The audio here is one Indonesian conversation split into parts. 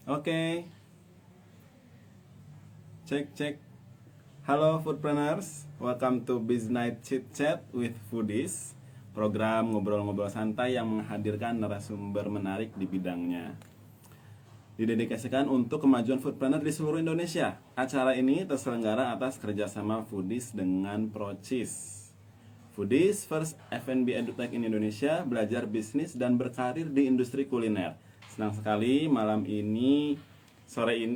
Oke, cek cek. Halo foodpreneurs, welcome to Biz Night Chit Chat with Foodies. Program ngobrol-ngobrol santai yang menghadirkan narasumber menarik di bidangnya. Didedikasikan untuk kemajuan foodpreneur di seluruh Indonesia. Acara ini terselenggara atas kerjasama Foodies dengan Procis. Foodies First F&B EdTech in Indonesia, belajar bisnis dan berkarir di industri kuliner. Senang sekali malam ini,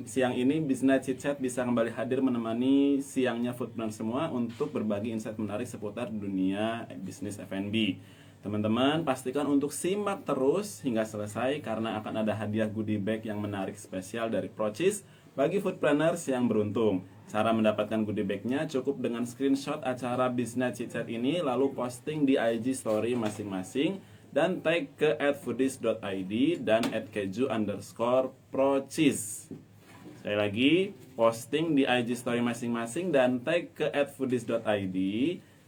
siang ini Business Chit Chat bisa kembali hadir menemani siangnya foodpreneur semua untuk berbagi insight menarik seputar dunia bisnis F&B. Teman-teman pastikan untuk simak terus hingga selesai karena akan ada hadiah goodie bag yang menarik spesial dari Procis bagi foodpreneurs yang beruntung. Cara mendapatkan goodie bag-nya cukup dengan screenshot acara Business Chit Chat ini lalu posting di IG story masing-masing dan tag ke @foodies.id dan @keju_procis. Sekali lagi, posting di IG story masing-masing dan tag ke @foodies.id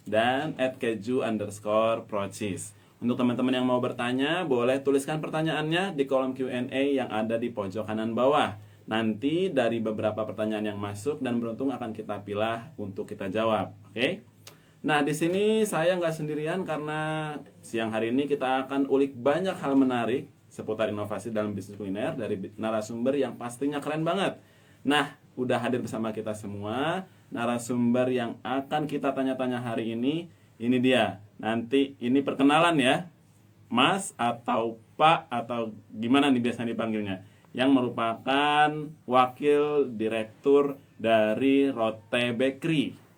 dan @keju_procis. Untuk teman-teman yang mau bertanya, boleh tuliskan pertanyaannya di kolom Q&A yang ada di pojok kanan bawah. Nanti dari beberapa pertanyaan yang masuk dan beruntung akan kita pilih untuk kita jawab. Oke? Nah, di sini saya nggak sendirian karena siang hari ini kita akan ulik banyak hal menarik seputar inovasi dalam bisnis kuliner dari narasumber yang pastinya keren banget. Nah, udah hadir bersama kita semua narasumber yang akan kita tanya-tanya hari ini. Ini dia. Nanti ini perkenalan ya. Mas atau Pak atau gimana nih biasanya dipanggilnya, yang merupakan wakil direktur dari Rote Bakery,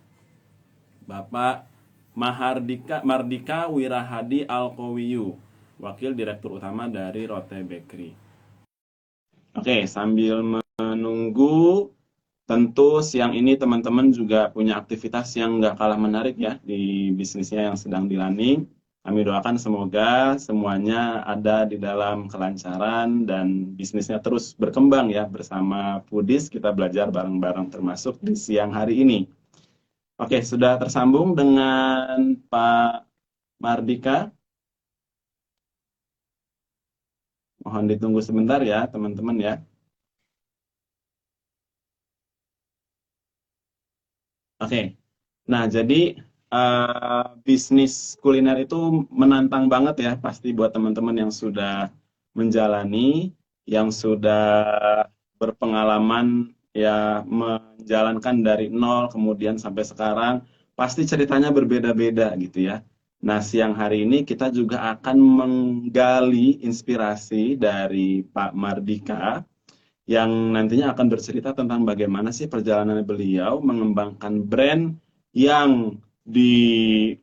Bapak Mardika Wirahadi Alkowiyu, wakil direktur utama dari Rote Bakery. Oke, sambil menunggu, tentu siang ini teman-teman juga punya aktivitas yang nggak kalah menarik ya di bisnisnya yang sedang dirunning. Kami doakan semoga semuanya ada di dalam kelancaran dan bisnisnya terus berkembang ya bersama Foodies kita belajar bareng-bareng termasuk di siang hari ini. Oke, sudah tersambung dengan Pak Mardika. Mohon ditunggu sebentar ya teman-teman ya. Oke, nah jadi bisnis kuliner itu menantang banget ya, pasti buat teman-teman yang sudah menjalani, yang sudah berpengalaman ya menjalankan dari nol kemudian sampai sekarang, pasti ceritanya berbeda-beda gitu ya. Nah, siang hari ini kita juga akan menggali inspirasi dari Pak Mardika yang nantinya akan bercerita tentang bagaimana sih perjalanan beliau mengembangkan brand yang di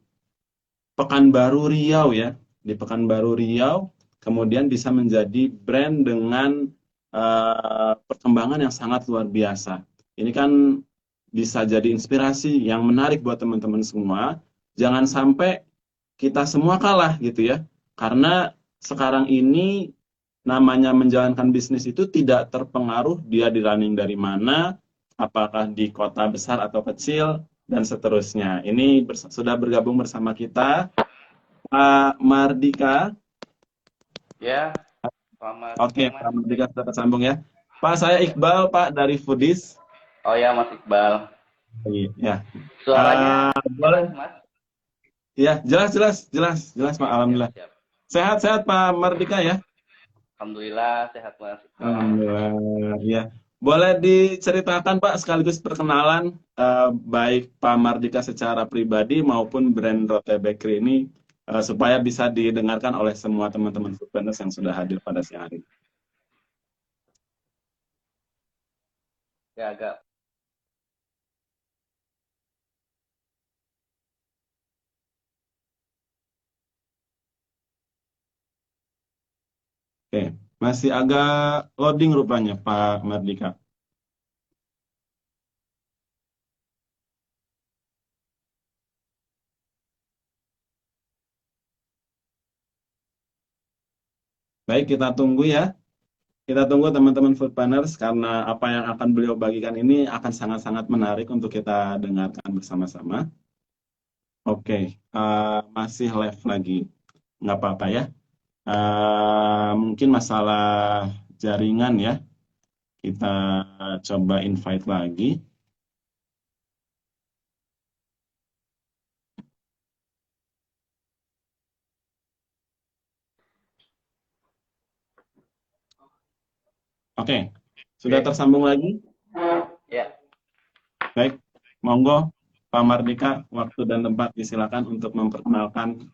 Pekanbaru Riau ya, di Pekanbaru Riau, kemudian bisa menjadi brand dengan perkembangan yang sangat luar biasa. Ini kan bisa jadi inspirasi yang menarik buat teman-teman semua. Jangan sampai kita semua kalah gitu ya, karena sekarang ini namanya menjalankan bisnis itu tidak terpengaruh dia di running dari mana, apakah di kota besar atau kecil, dan seterusnya. Ini sudah bergabung bersama kita Pak Mardika. Ya, selamat Oke, siang Pak Mas. Mardika sudah tersambung ya. Pak, saya Ya. Iqbal, Pak, dari Foodies. Oh ya, Mas Iqbal. Ya. Suaranya jelas, Boleh? Mas? Ya, jelas, jelas, jelas, jelas, Pak. Oke, siap, Alhamdulillah. siap. Sehat-sehat, Pak Mardika ya. Alhamdulillah sehat Mas Iqbal. Alhamdulillah, ya. Boleh diceritakan, Pak, sekaligus perkenalan baik Pak Mardika secara pribadi maupun brand Rote Bakery ini supaya bisa didengarkan oleh semua teman-teman foodpreneurs yang sudah hadir pada siang hari ini. Ya, agak. Oke, masih agak loading rupanya Pak Mardika. Baik, kita tunggu ya. Kita tunggu teman-teman foodpreneurs karena apa yang akan beliau bagikan ini akan sangat-sangat menarik untuk kita dengarkan bersama-sama. Oke, masih live lagi. Nggak apa-apa ya. Mungkin masalah jaringan ya. Kita coba invite lagi. Oke, sudah tersambung lagi? Ya. Baik, monggo Pak Mardika, waktu dan tempat disilakan untuk memperkenalkan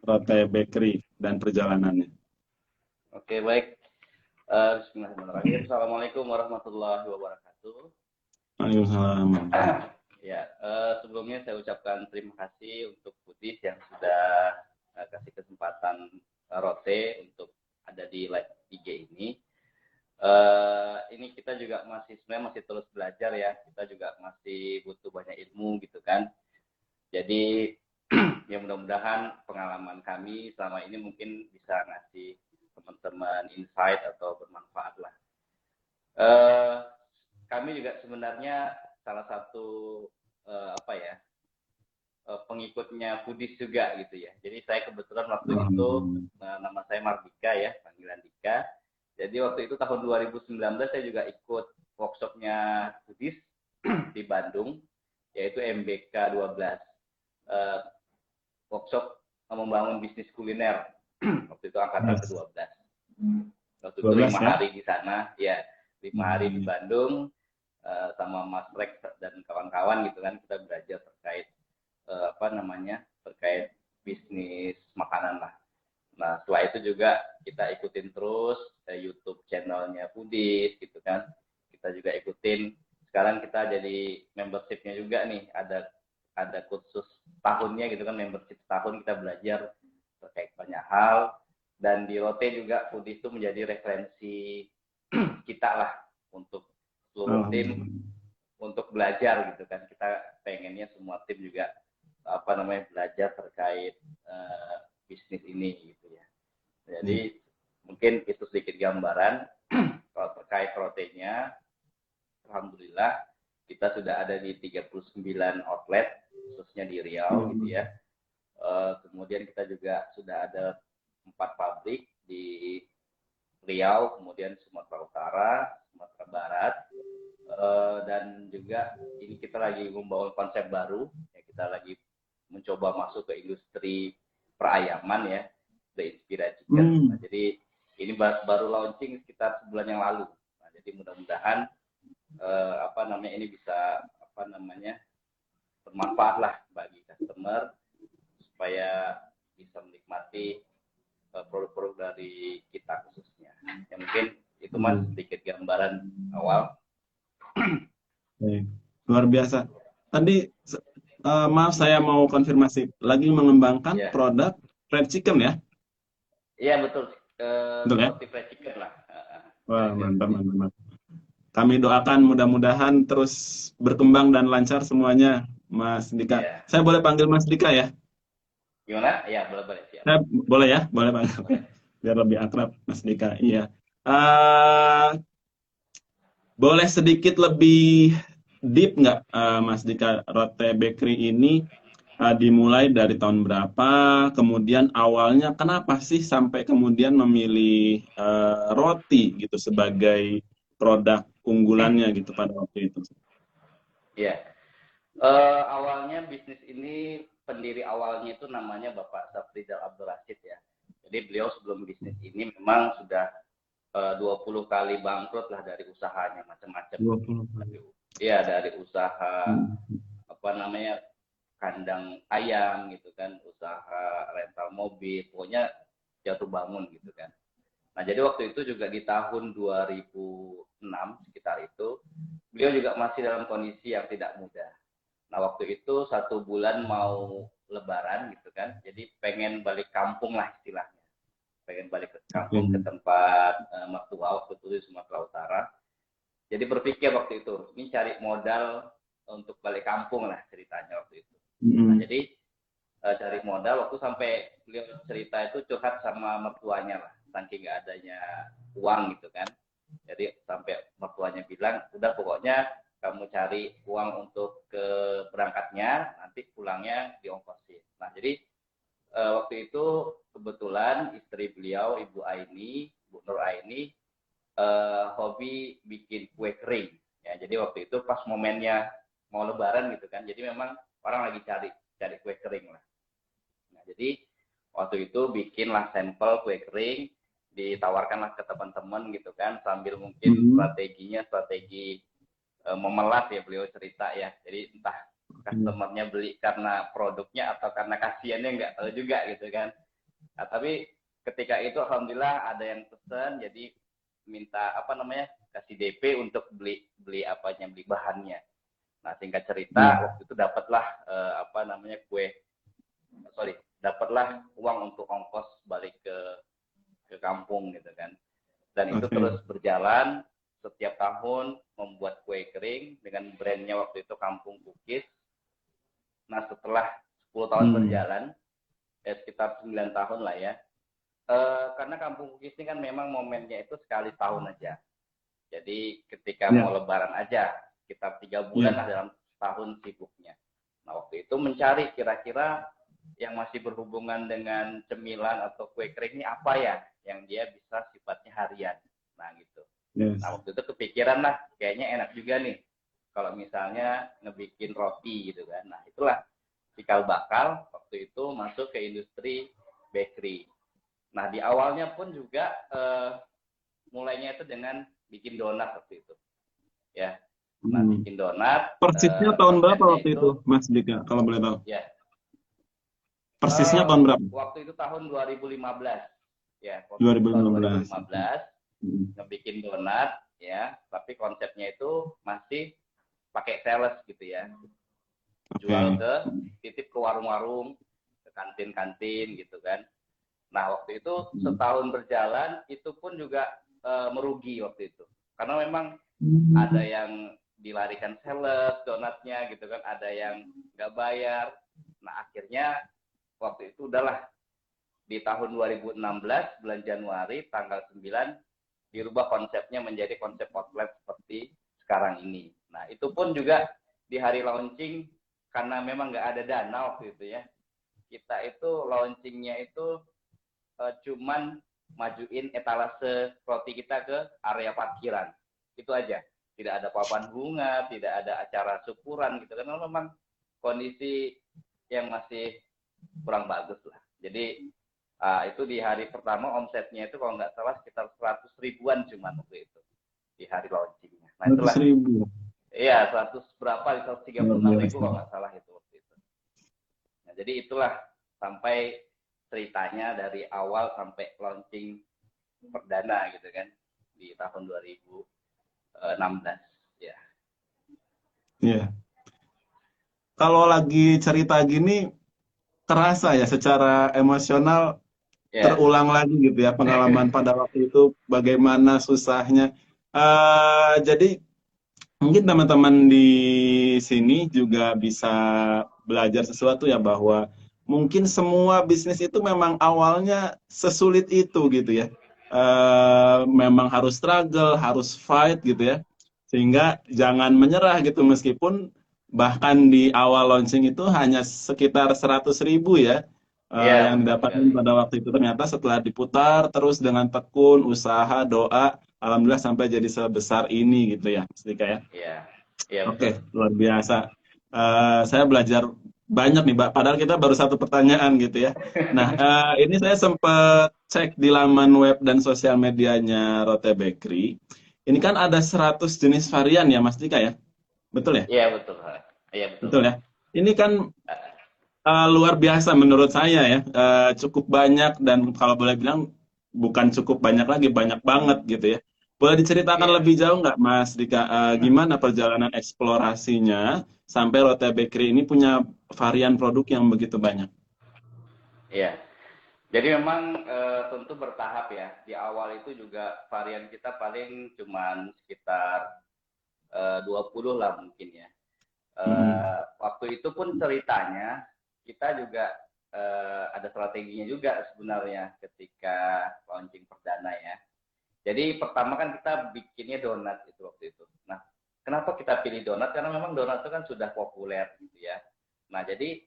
Rote Bakery dan perjalanannya. Oke, baik. Bismillahirrahmanirrahim. Assalamualaikum warahmatullahi wabarakatuh. Waalaikumsalam. Ya, sebelumnya saya ucapkan terima kasih untuk Budis yang sudah kasih kesempatan Rote untuk ada di live IG ini. Ini kita juga sebenarnya masih terus belajar ya. Kita juga masih butuh banyak ilmu gitu kan. Jadi ya mudah-mudahan pengalaman kami selama ini mungkin bisa ngasih teman-teman insight atau bermanfaat lah. Kami juga sebenarnya salah satu pengikutnya Budis juga gitu ya. Jadi saya kebetulan waktu itu nama saya Mardika ya, panggilan Dika. Jadi waktu itu tahun 2019 saya juga ikut workshopnya Budis di Bandung, yaitu MBK 12. Workshop membangun bisnis kuliner. Waktu itu angkatan ke-12. Waktu itu 5 hari di sana, ya 5 hari di Bandung sama Mas Rex dan kawan-kawan gitu kan, kita belajar terkait terkait bisnis makanan lah. Nah setelah itu juga kita ikutin terus YouTube channelnya Budis gitu kan, kita juga ikutin. Sekarang kita jadi membershipnya juga nih, ada kursus tahunnya gitu kan, membership tahun kita belajar terkait banyak hal. Dan di Rote juga Budis itu menjadi referensi kita lah untuk seluruh tim untuk belajar gitu kan. Kita pengennya semua tim juga belajar terkait bisnis ini gitu ya. Jadi mungkin itu sedikit gambaran. Kalau terkait Rote-nya, alhamdulillah kita sudah ada di 39 outlet khususnya di Riau gitu ya. Kemudian kita juga sudah ada 4 pabrik di Riau, kemudian Sumatera Utara, Sumatera Barat, dan juga ini kita lagi membawa konsep baru ya, kita lagi mencoba masuk ke industri perayaman ya, The Inspired Chicken. Nah, jadi ini baru launching sekitar sebulan yang lalu. Nah, jadi mudah-mudahan ini bisa bermanfaat lah bagi customer supaya bisa menikmati produk-produk dari kita khususnya. Ya mungkin itu Mas sedikit gambaran awal. Luar biasa. Tadi maaf saya mau konfirmasi, lagi mengembangkan produk fried chicken ya? Iya betul. Betul ya? Seperti fried chicken lah. Wah mantap. Kami doakan mudah-mudahan terus berkembang dan lancar semuanya, Mas Dika. Yeah. Saya boleh panggil Mas Dika ya? Gimana? Ya, boleh. Siap. Saya boleh ya? Boleh panggil. Biar lebih akrab, Mas Dika. Iya. Boleh sedikit lebih deep nggak, Mas Dika, Rote Bakery ini dimulai dari tahun berapa? Kemudian awalnya kenapa sih sampai kemudian memilih roti gitu sebagai produk unggulannya gitu pada waktu itu? Iya. Awalnya bisnis ini pendiri awalnya itu namanya Bapak Safrizal Abdul Rashid ya. Jadi beliau sebelum bisnis ini memang sudah 20 kali bangkrut lah dari usahanya macam-macam. Iya, dari usaha kandang ayam gitu kan, usaha rental mobil, pokoknya jatuh bangun gitu kan. Nah, jadi waktu itu juga di tahun 2006 sekitar itu, beliau juga masih dalam kondisi yang tidak mudah. Nah, waktu itu 1 bulan mau lebaran gitu kan, jadi pengen balik kampung lah istilahnya. Pengen balik ke kampung ke tempat mertua waktu itu di Sumatera Utara. Jadi berpikir waktu itu, ini cari modal untuk balik kampung lah ceritanya waktu itu. Nah, jadi cari modal waktu sampai beliau cerita itu curhat sama mertuanya lah, saking nggak adanya uang gitu kan. Jadi sampai mertuanya bilang, udah pokoknya kamu cari uang untuk ke berangkatnya, nanti pulangnya diongkosin. Nah, jadi waktu itu kebetulan istri beliau, Ibu Aini, Bu Nur Aini, hobi bikin kue kering. Ya, jadi waktu itu pas momennya mau Lebaran gitu kan. Jadi memang orang lagi cari kue kering lah. Nah, jadi waktu itu bikinlah sampel kue kering, ditawarkanlah ke teman-teman gitu kan, sambil mungkin strategi memelas ya, beliau cerita ya. Jadi entah customernya beli karena produknya atau karena kasihannya, nggak tahu juga gitu kan. Nah, tapi ketika itu alhamdulillah ada yang pesen, jadi minta kasih DP untuk beli bahannya. Nah, singkat cerita waktu itu dapatlah dapatlah uang untuk ongkos balik ke kampung gitu kan. Dan itu terus berjalan, setiap tahun membuat kue kering dengan brandnya waktu itu Kampung Cookies. Nah, setelah 10 tahun berjalan, sekitar 9 tahun lah ya, karena Kampung Cookies ini kan memang momennya itu sekali tahun aja. Jadi ketika mau Lebaran aja, sekitar 3 bulan lah dalam tahun sibuknya. Nah, waktu itu mencari kira-kira yang masih berhubungan dengan cemilan atau kue kering ini apa ya, yang dia bisa sifatnya harian. Nah, gitu. Nah, waktu itu kepikiran lah, kayaknya enak juga nih kalau misalnya ngebikin roti gitu kan. Nah, itulah cikal bakal waktu itu masuk ke industri bakery. Nah, di awalnya pun juga mulainya itu dengan bikin donat waktu itu. Ya. Nah, bikin donat. Persisnya tahun berapa waktu itu, Mas Dika, kalau boleh tahu? Ya. Persisnya tahun berapa? Waktu itu tahun 2015. Ya, 2015. Ngebikin donat ya, tapi konsepnya itu masih pakai sales gitu ya. Jual titip ke warung-warung, ke kantin-kantin gitu kan. Nah, waktu itu setahun berjalan itu pun juga merugi waktu itu. Karena memang ada yang dilarikan sales donatnya gitu kan, ada yang nggak bayar. Nah, akhirnya waktu itu udahlah, di tahun 2016 bulan Januari tanggal 9 dirubah konsepnya menjadi konsep outlet seperti sekarang ini. Nah, itu pun juga di hari launching, karena memang nggak ada dana waktu itu ya, kita itu launchingnya itu cuman majuin etalase roti kita ke area parkiran. Itu aja. Tidak ada papan bunga, tidak ada acara syukuran gitu kan. Memang kondisi yang masih kurang bagus lah. Jadi itu di hari pertama omsetnya itu kalau nggak salah sekitar 100 ribuan cuman waktu itu di hari launchingnya. Nah, itulah. 100 ribu. Iya, 100 berapa, 136 ribu kalau nggak salah itu waktu itu. Nah, jadi itulah sampai ceritanya dari awal sampai launching perdana gitu kan di tahun 2016 ya. Iya. Kalau lagi cerita gini terasa ya secara emosional terulang lagi gitu ya pengalaman pada waktu itu bagaimana susahnya. Jadi mungkin teman-teman di sini juga bisa belajar sesuatu ya bahwa mungkin semua bisnis itu memang awalnya sesulit itu gitu ya. Memang harus struggle, harus fight gitu ya. Sehingga jangan menyerah gitu meskipun bahkan di awal launching itu hanya sekitar 100 ribu ya yang didapatkan pada waktu itu. Ternyata setelah diputar terus dengan tekun, usaha, doa, alhamdulillah sampai jadi sebesar ini gitu ya, Mas Dika ya. Iya. Oke, luar biasa. Saya belajar banyak nih, Mbak. Padahal kita baru satu pertanyaan gitu ya. Nah, ini saya sempat cek di laman web dan sosial medianya Rote Bakery. Ini kan ada 100 jenis varian ya, Mas Dika ya? Betul ya? Iya, betul. Iya, betul ya. Ini kan luar biasa menurut saya ya. Cukup banyak dan kalau boleh bilang bukan cukup banyak lagi, banyak banget gitu ya. Boleh diceritakan lebih jauh nggak, Mas Dika, gimana perjalanan eksplorasinya sampai Rote Bakery ini punya varian produk yang begitu banyak? Iya. Jadi memang tentu bertahap ya. Di awal itu juga varian kita paling cuman sekitar 20 lah mungkin ya. Waktu itu pun ceritanya kita juga ada strateginya juga sebenarnya ketika launching perdana ya. Jadi pertama kan kita bikinnya donat itu waktu itu. Nah, kenapa kita pilih donat? Karena memang donat itu kan sudah populer gitu ya. Nah, jadi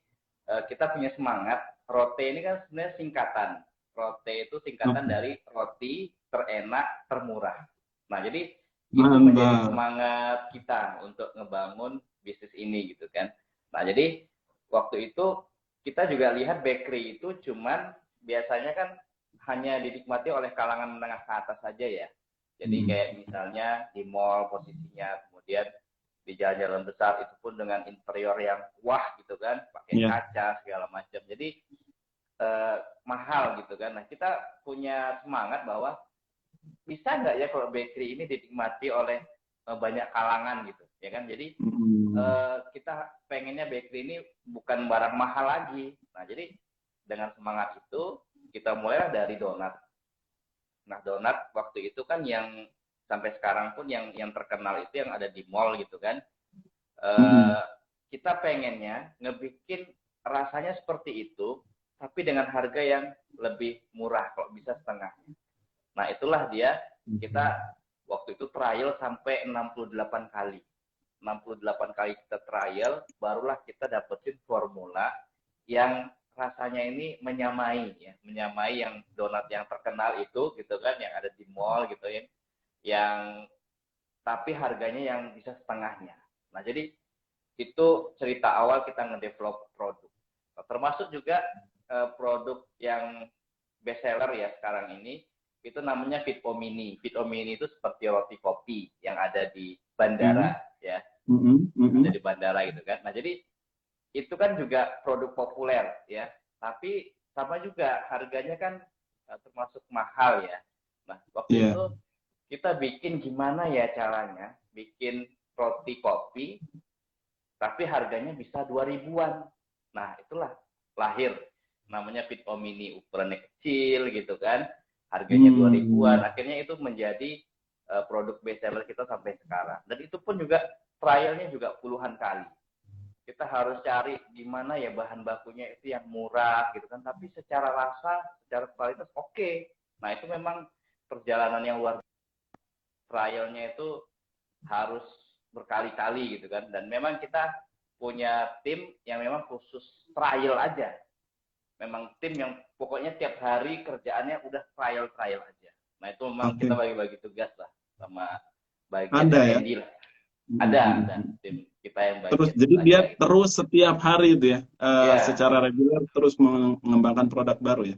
kita punya semangat. Rote ini kan sebenarnya singkatan. Rote itu singkatan dari roti terenak termurah. Nah, jadi itu menjadi Mantap. semangat kita untuk ngebangun bisnis ini gitu kan. Nah, jadi waktu itu kita juga lihat bakery itu cuman biasanya kan hanya dinikmati oleh kalangan menengah ke atas saja ya. Jadi kayak misalnya di mall posisinya, kemudian di jalan-jalan besar itu pun dengan interior yang wah gitu kan, pakai Ya. kaca segala macam. Jadi mahal gitu kan. Nah, kita punya semangat bahwa bisa nggak ya kalau bakery ini dinikmati oleh banyak kalangan gitu, ya kan? Jadi kita pengennya bakery ini bukan barang mahal lagi. Nah, jadi dengan semangat itu kita mulailah dari donat. Nah, donat waktu itu kan yang sampai sekarang pun yang terkenal itu yang ada di mall gitu kan. Eh, kita pengennya ngebikin rasanya seperti itu, tapi dengan harga yang lebih murah, kalau bisa setengah. Nah, itulah dia kita waktu itu trial sampai 68 kali. 68 kali kita trial, barulah kita dapetin formula yang rasanya ini menyamai ya, menyamai yang donat yang terkenal itu gitu kan, yang ada di mall gitu ya. Yang tapi harganya yang bisa setengahnya. Nah, jadi itu cerita awal kita ngedevelop produk. Nah, termasuk juga produk yang best seller ya sekarang ini, itu namanya Fitpo Mini. Fitpo Mini itu seperti roti kopi yang ada di bandara ya, ada di bandara gitu kan. Nah, jadi itu kan juga produk populer ya, tapi sama juga harganya kan termasuk mahal ya. Nah, waktu itu kita bikin gimana ya caranya bikin roti kopi tapi harganya bisa 2000-an. Nah, itulah lahir namanya Fitpo Mini, ukurannya kecil gitu kan, harganya 2000-an. Akhirnya itu menjadi produk best seller kita sampai sekarang. Dan itu pun juga trialnya juga puluhan kali. Kita harus cari gimana ya bahan bakunya itu yang murah gitu kan, tapi secara rasa, secara kualitas oke. Nah, itu memang perjalanan yang luar biasa. Trialnya itu harus berkali-kali gitu kan, dan memang kita punya tim yang memang khusus trial aja, memang tim yang pokoknya tiap hari kerjaannya udah trial aja. Nah, itu memang kita bagi-bagi tugas lah sama bagian Ada ya? R&D lah. Ada tim kita yang bagian Terus jadi dia gitu. terus setiap hari itu ya, Ya, secara reguler terus mengembangkan produk baru ya.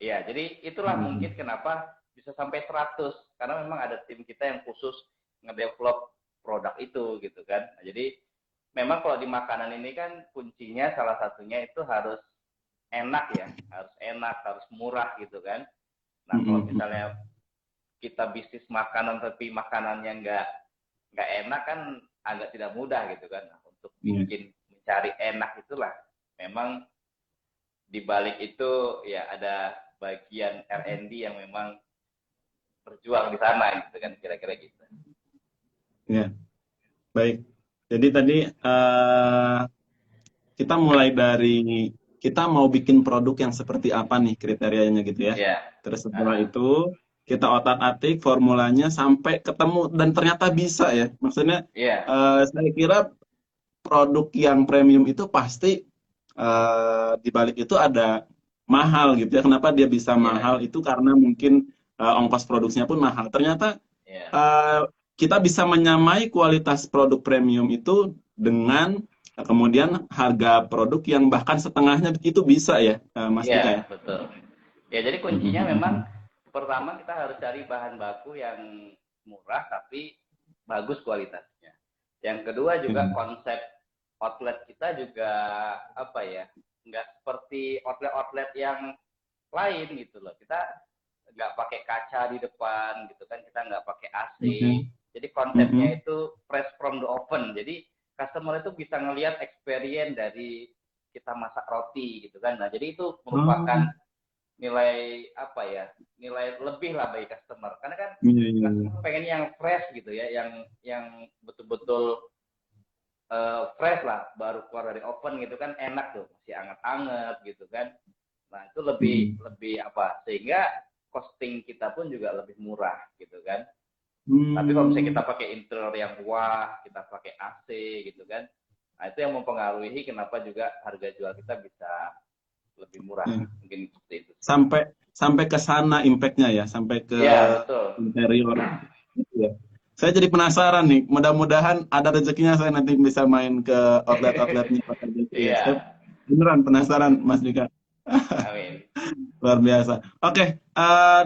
iya, jadi itulah mungkin kenapa bisa sampai 100, karena memang ada tim kita yang khusus ngedevelop produk itu gitu kan. Nah, jadi memang kalau di makanan ini kan kuncinya salah satunya itu harus enak ya, harus enak, harus murah gitu kan. Nah, kalau misalnya kita bisnis makanan tapi makanannya nggak enak kan agak tidak mudah gitu kan. Nah, untuk bikin mencari enak itulah memang di balik itu ya ada bagian R&D yang memang berjuang di sana gitu kan, kira-kira gitu. Ya, baik. Jadi tadi kita mulai dari kita mau bikin produk yang seperti apa nih kriterianya gitu ya. Ya. Terus setelah itu kita otak-atik formulanya sampai ketemu dan ternyata bisa ya. Maksudnya saya kira produk yang premium itu pasti di balik itu ada mahal gitu ya. Kenapa dia bisa mahal itu karena mungkin ongkos produksinya pun mahal. Ternyata kita bisa menyamai kualitas produk premium itu dengan kemudian harga produk yang bahkan setengahnya itu bisa ya, Mas Dika ya? Betul. Ya, jadi kuncinya memang pertama kita harus cari bahan baku yang murah tapi bagus kualitasnya. Yang kedua juga konsep outlet kita juga apa ya, nggak seperti outlet-outlet yang lain gitu loh. Kita nggak pakai kaca di depan gitu kan, kita nggak pakai AC. Jadi konsepnya itu fresh from the oven. Jadi customer itu bisa ngelihat experience dari kita masak roti gitu kan. Nah, jadi itu merupakan nilai apa ya, nilai lebih lah bagi customer, karena kan customer pengen yang fresh gitu ya, yang betul-betul fresh lah, baru keluar dari oven gitu kan, enak tuh, masih anget-anget gitu kan. Nah, itu lebih apa, sehingga costing kita pun juga lebih murah gitu kan. Tapi kalau misalnya kita pakai interior yang wah, kita pakai AC gitu kan, nah itu yang mempengaruhi kenapa juga harga jual kita bisa lebih murah. Mungkin seperti itu. Sampai ke sana impact-nya ya, sampai ke betul. interior. Saya jadi penasaran nih. Mudah-mudahan ada rezekinya saya nanti bisa main ke outlet-outletnya Kota Bakery ya. Saya Iya, beneran penasaran, Mas Dika. amin. Luar biasa. Oke,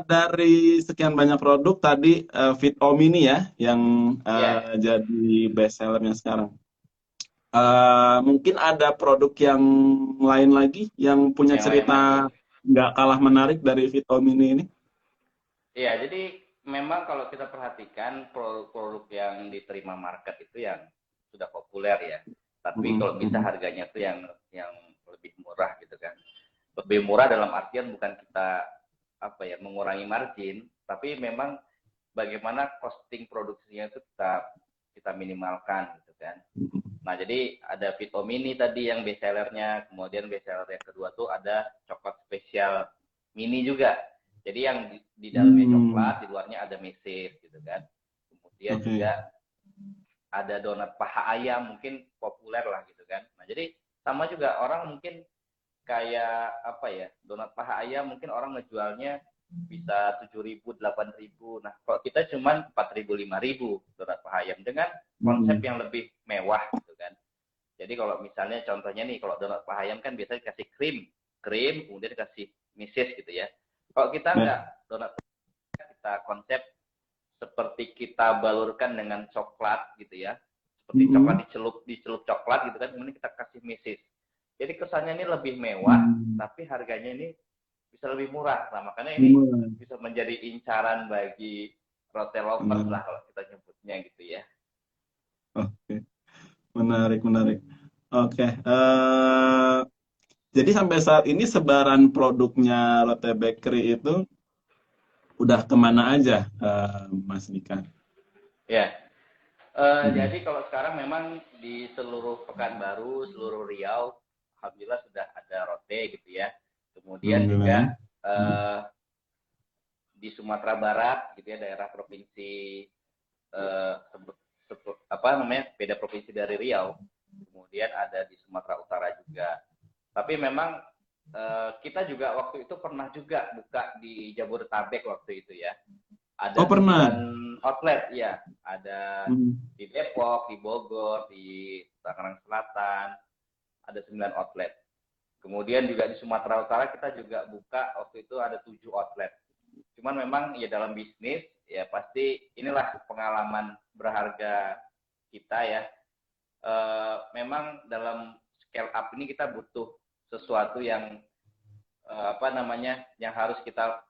dari sekian banyak produk tadi Fit Om ini ya yang Iya, jadi best sellernya sekarang. Mungkin ada produk yang lain lagi yang punya yang lain cerita lagi. nggak kalah menarik dari Fit Om ini. Iya, jadi memang kalau kita perhatikan produk-produk yang diterima market itu yang sudah populer ya. Tapi kalau bisa harganya tuh yang lebih murah gitu kan. Lebih murah dalam artian bukan kita apa ya mengurangi margin, tapi memang bagaimana costing produksinya itu kita minimalkan gitu kan. Nah, jadi ada Vito Mini tadi yang best sellernya, kemudian best seller yang kedua tuh ada coklat spesial mini juga. Jadi yang di dalamnya coklat, di luarnya ada meses gitu kan. Kemudian Oke. juga ada donat paha ayam, mungkin populer lah gitu kan. Nah, jadi sama juga orang mungkin kayak apa ya, donat paha ayam mungkin orang ngejualnya bisa 7.000, 8.000. Nah, kalau kita cuman 4.000, 5.000 donat paha ayam dengan konsep yang lebih mewah gitu kan. Jadi kalau misalnya contohnya nih, kalau donat paha ayam kan biasanya dikasih krim, kemudian dikasih meses gitu ya. Kalau kita enggak, donat kita konsep seperti kita balurkan dengan coklat gitu ya. Seperti coklat dicelup coklat gitu kan, kemudian kita kasih meses. Jadi kesannya ini lebih mewah, tapi harganya ini bisa lebih murah. Nah, makanya ini bisa menjadi incaran bagi roti lovers lah kalau kita nyebutnya gitu ya. Oke, menarik, menarik. Oke, jadi sampai saat ini sebaran produknya Lotte Bakery itu udah kemana aja, Mas Dika? Ya, jadi kalau sekarang memang di seluruh Pekanbaru, seluruh Riau, alhamdulillah sudah ada rote gitu ya. Kemudian Alhamdulillah. juga di Sumatera Barat gitu ya, daerah provinsi apa namanya, beda provinsi dari Riau. Kemudian ada di Sumatera Utara juga. Tapi memang kita juga waktu itu pernah juga buka di Jabodetabek waktu itu ya. Oh, Ada pernah. 9 outlet ya, ada di Depok, di Bogor, di Tangerang Selatan, ada 9 outlet. Kemudian juga di Sumatera Utara kita juga buka waktu itu ada 7 outlet. Cuman memang ya dalam bisnis ya pasti inilah pengalaman berharga kita ya. Memang dalam scale up ini kita butuh sesuatu yang apa namanya, yang harus kita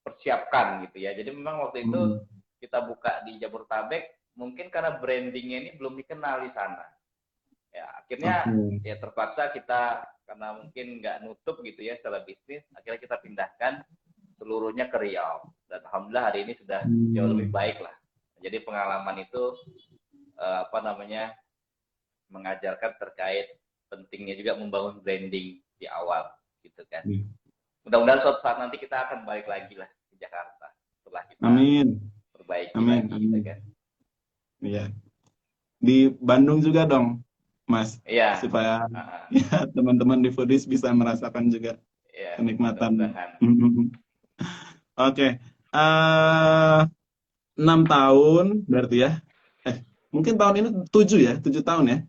persiapkan gitu ya. Jadi memang waktu itu kita buka di Jabodetabek, mungkin karena brandingnya ini belum dikenal di sana. Ya akhirnya ya terpaksa kita karena mungkin nggak nutup gitu ya secara bisnis, akhirnya kita pindahkan seluruhnya ke Riau. Dan alhamdulillah hari ini sudah jauh lebih baik lah. Jadi pengalaman itu apa namanya, mengajarkan terkait pentingnya juga membangun branding di awal gitu kan. Mudah-mudahan suatu saat nanti kita akan balik lagi lah ke Jakarta setelah kita perbaiki lagi gitu kan. Iya. Di Bandung juga dong, Mas, Iya. supaya ya, teman-teman di Foodies bisa merasakan juga kenikmatan. Oke, 6 tahun berarti ya. Mungkin tahun ini 7 ya, 7 tahun ya.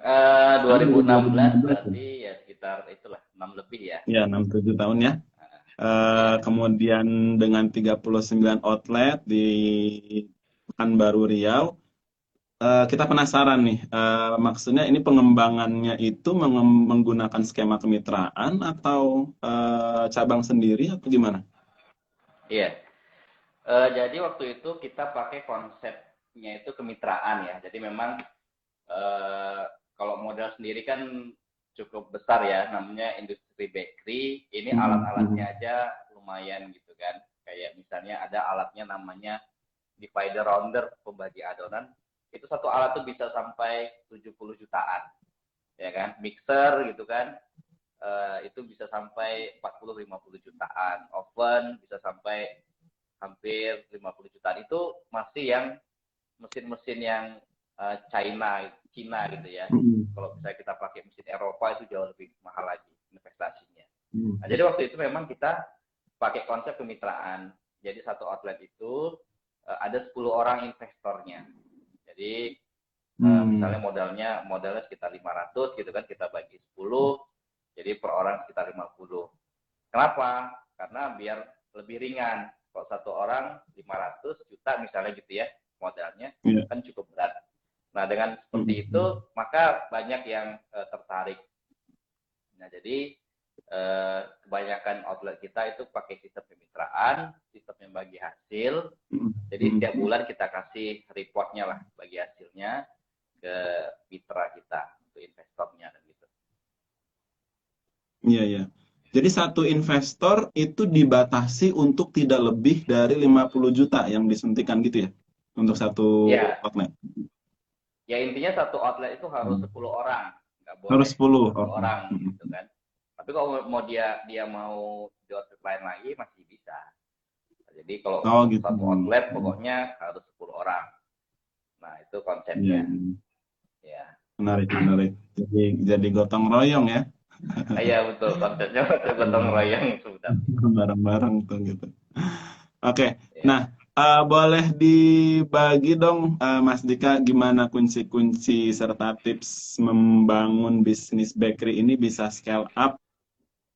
2016 berarti ya sekitar itulah 6 lebih ya. Ya, 6-7 tahun ya. Kemudian dengan 39 outlet di Pekanbaru Riau, kita penasaran nih, maksudnya ini pengembangannya itu menggunakan skema kemitraan atau cabang sendiri atau gimana? Iya. Jadi waktu itu kita pakai konsepnya itu kemitraan ya. Jadi memang kalau modal sendiri kan cukup besar ya, namanya industri bakery. Ini alat-alatnya aja lumayan gitu kan. Kayak misalnya ada alatnya namanya divider rounder, pembagi adonan. Itu satu alat tuh bisa sampai 70 jutaan. Ya kan? Mixer gitu kan. Itu bisa sampai 40-50 jutaan. Oven bisa sampai hampir 50 jutaan. Itu masih yang mesin-mesin yang Cina gitu ya. Kalau misalnya kita pakai mesin Eropa itu jauh lebih mahal lagi investasinya. Nah, jadi waktu itu memang kita pakai konsep kemitraan. Jadi satu outlet itu ada 10 orang investornya. Jadi misalnya modalnya sekitar 500 gitu kan, kita bagi 10, jadi per orang sekitar 50. Kenapa? Karena biar lebih ringan. Kalau satu orang 500 juta misalnya gitu ya modalnya, kan cukup berat. Nah dengan seperti itu maka banyak yang tertarik. Nah jadi kebanyakan outlet kita itu pakai sistem kemitraan, sistem yang bagi hasil. Jadi setiap bulan kita kasih reportnya lah bagi hasilnya ke mitra kita, untuk investornya dan gitu. Iya, iya. Jadi satu investor itu dibatasi untuk tidak lebih dari 50 juta yang disuntikan gitu ya? Untuk satu outlet? Ya intinya satu outlet itu harus 10 orang. Nggak boleh harus 10 orang gitu kan. Tapi kalau mau dia mau di outlet lain lagi masih bisa. Jadi kalau gitu. satu outlet pokoknya harus 10 orang. Nah itu konsepnya. Ya. Menarik. Jadi gotong royong ya? Iya betul, konsepnya gotong royong sudah. Bareng-bareng tuh gitu. Oke. Nah boleh dibagi dong Mas Dika gimana kunci-kunci serta tips membangun bisnis bakery ini bisa scale up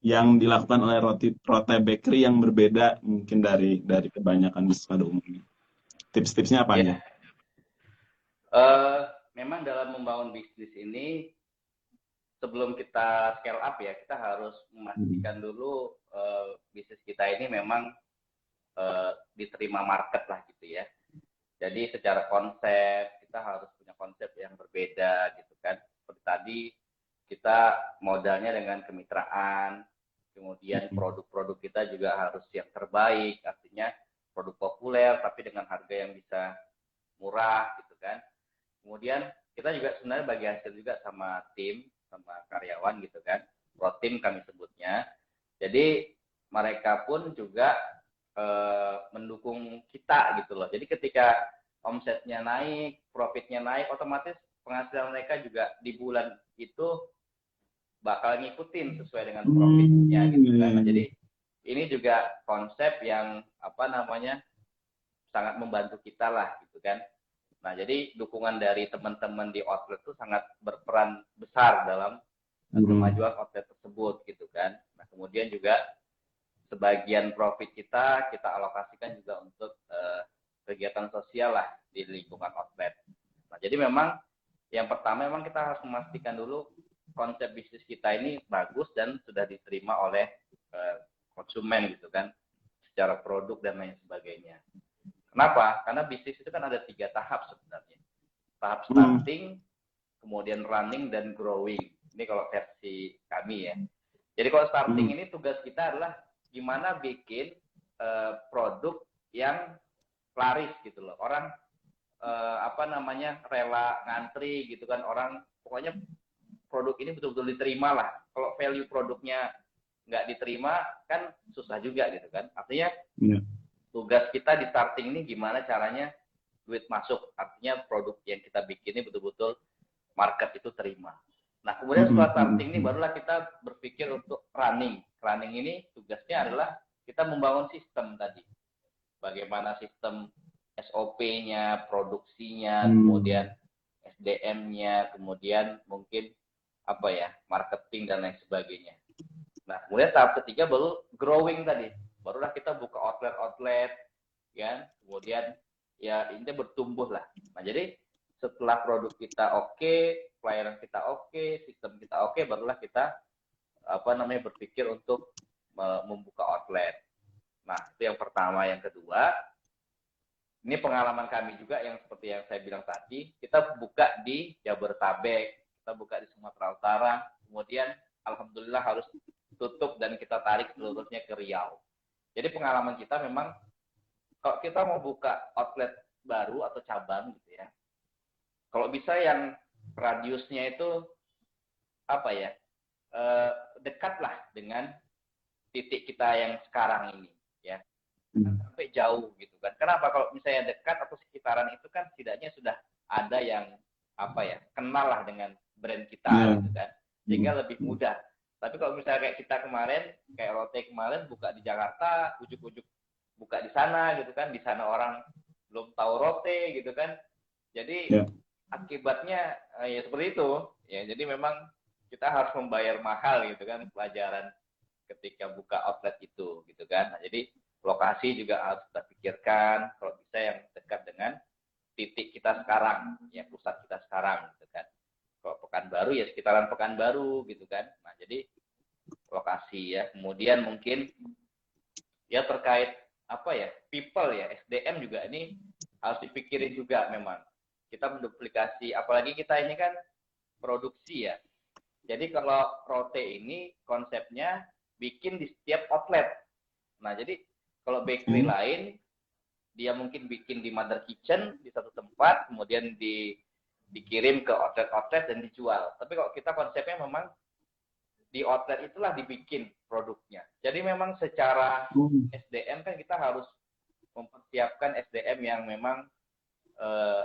yang dilakukan oleh Rote Bakery yang berbeda mungkin dari kebanyakan bisnis pada umumnya. Tips-tipsnya apa aja? Memang dalam membangun bisnis ini sebelum kita scale up ya, kita harus memastikan dulu bisnis kita ini memang diterima market lah gitu ya. Jadi secara konsep kita harus punya konsep yang berbeda gitu kan. Seperti tadi kita modalnya dengan kemitraan, kemudian produk-produk kita juga harus yang terbaik, artinya produk populer tapi dengan harga yang bisa murah gitu kan. Kemudian kita juga sebenarnya bagi hasil juga sama tim, sama karyawan gitu kan, pro tim kami sebutnya. Jadi mereka pun juga mendukung kita gitu loh. Jadi ketika omsetnya naik, profitnya naik, otomatis penghasilan mereka juga di bulan itu bakal ngikutin sesuai dengan profitnya gitu kan. Nah, jadi ini juga konsep yang sangat membantu kita lah gitu kan. Nah, jadi dukungan dari teman-teman di outlet itu sangat berperan besar dalam kemajuan outlet tersebut gitu kan. Nah, kemudian juga sebagian profit kita alokasikan juga untuk kegiatan sosial lah di lingkungan outlet. Nah, jadi memang yang pertama memang kita harus memastikan dulu konsep bisnis kita ini bagus dan sudah diterima oleh konsumen gitu kan, secara produk dan lain sebagainya. Kenapa? Karena bisnis itu kan ada 3 tahap sebenarnya. Tahap starting, kemudian running, dan growing. Ini kalau versi kami ya. Jadi kalau starting ini tugas kita adalah gimana bikin produk yang laris gitu loh. Orang rela ngantri gitu kan. Orang pokoknya produk ini betul-betul diterima lah. Kalau value produknya nggak diterima kan susah juga gitu kan. Artinya tugas kita di starting ini gimana caranya duit masuk. Artinya produk yang kita bikin ini betul-betul market itu terima. Nah, kemudian setelah starting ini barulah kita berpikir untuk running. Running ini tugasnya adalah kita membangun sistem tadi. Bagaimana sistem SOP-nya, produksinya, kemudian SDM-nya, kemudian mungkin marketing dan lain sebagainya. Nah, kemudian tahap ketiga baru growing tadi. Barulah kita buka outlet-outlet, kan? Kemudian ya intinya bertumbuh lah. Nah, jadi setelah produk kita oke, pelayanan kita oke, sistem kita oke, barulah kita berpikir untuk membuka outlet. Nah, itu yang pertama. Yang kedua, ini pengalaman kami juga yang seperti yang saya bilang tadi, kita buka di Jabodetabek, kita buka di Sumatera Utara, kemudian alhamdulillah harus tutup dan kita tarik seluruhnya ke Riau. Jadi pengalaman kita memang kalau kita mau buka outlet baru atau cabang gitu ya, kalau bisa yang radiusnya itu dekat lah dengan titik kita yang sekarang ini ya, sampai jauh gitu kan. Kenapa? Kalau misalnya dekat atau sekitaran itu kan setidaknya sudah ada yang kenal lah dengan brand kita gitu kan, sehingga lebih mudah. Tapi kalau misalnya kayak kita kemarin, kayak Rote kemarin buka di Jakarta, ujuk-ujuk buka di sana gitu kan, di sana orang belum tahu rote gitu kan. Jadi akibatnya ya seperti itu ya. Jadi memang kita harus membayar mahal gitu kan pelajaran ketika buka outlet itu gitu kan. Nah, jadi lokasi juga harus kita pikirkan, kalau bisa yang dekat dengan titik kita sekarang, ya pusat kita sekarang gitu kan. Kalau Pekanbaru ya sekitaran Pekanbaru gitu kan. Nah, jadi lokasi ya. Kemudian mungkin ya terkait apa ya, people ya, SDM juga ini harus dipikirin juga memang. Kita menduplikasi, apalagi kita ini kan produksi ya. Jadi kalau rote ini konsepnya bikin di setiap outlet. Nah, jadi kalau bakery lain, dia mungkin bikin di mother kitchen di satu tempat, kemudian dikirim ke outlet-outlet dan dijual. Tapi kalau kita konsepnya memang di outlet itulah dibikin produknya. Jadi memang secara SDM kan kita harus mempersiapkan SDM yang memang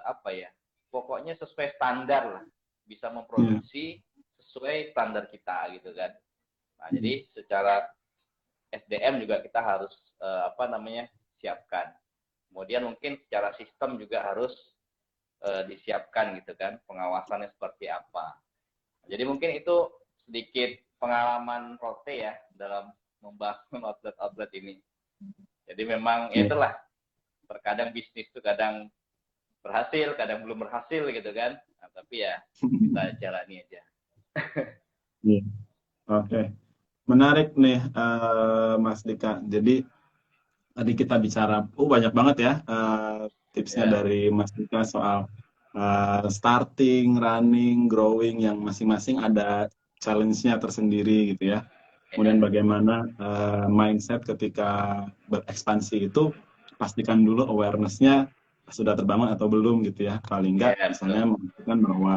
apa ya, pokoknya sesuai standar lah, bisa memproduksi sesuai standar kita gitu kan. Nah, jadi secara SDM juga kita harus apa namanya, siapkan. Kemudian mungkin secara sistem juga harus disiapkan gitu kan, pengawasannya seperti apa. Jadi mungkin itu sedikit pengalaman Rote ya dalam membangun outlet-outlet ini. Jadi memang itulah, terkadang bisnis itu kadang berhasil, kadang belum berhasil gitu kan. Nah, tapi ya kita jalani aja. Oke. Menarik nih Mas Dika. Jadi tadi kita bicara, banyak banget ya tipsnya dari Mas Dika soal starting, running, growing yang masing-masing ada challenge-nya tersendiri gitu ya. Kemudian bagaimana mindset ketika berekspansi itu, pastikan dulu awareness-nya sudah terbangun atau belum gitu ya. Paling enggak misalnya memastikan bahwa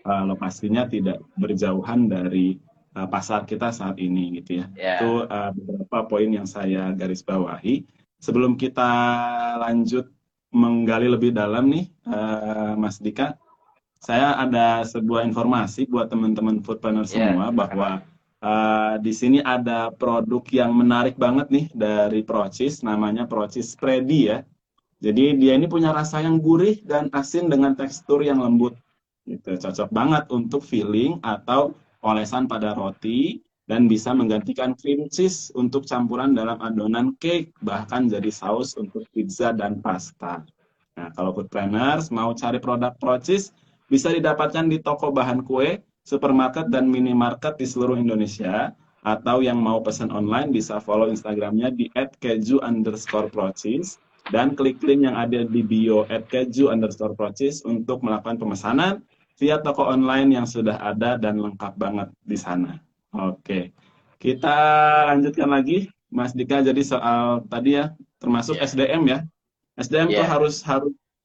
lokasinya tidak berjauhan dari pasar kita saat ini gitu ya. Itu beberapa poin yang saya garis bawahi. Sebelum kita lanjut menggali lebih dalam nih, Mas Dika, saya ada sebuah informasi buat teman-teman foodpreneur semua bahwa di sini ada produk yang menarik banget nih dari Procis, namanya Procis Spready ya. Jadi dia ini punya rasa yang gurih dan asin dengan tekstur yang lembut. Gitu. Cocok banget untuk filling atau olesan pada roti dan bisa menggantikan cream cheese untuk campuran dalam adonan cake, bahkan jadi saus untuk pizza dan pasta. Nah, kalau foodplanners mau cari produk Procis, bisa didapatkan di toko bahan kue, supermarket, dan minimarket di seluruh Indonesia. Atau yang mau pesan online bisa follow Instagramnya di @keju_procis dan klik link yang ada di bio @keju_procis untuk melakukan pemesanan via toko online yang sudah ada dan lengkap banget di sana. Oke, kita lanjutkan lagi, Mas Dika. Jadi soal tadi ya, termasuk SDM ya. SDM tuh harus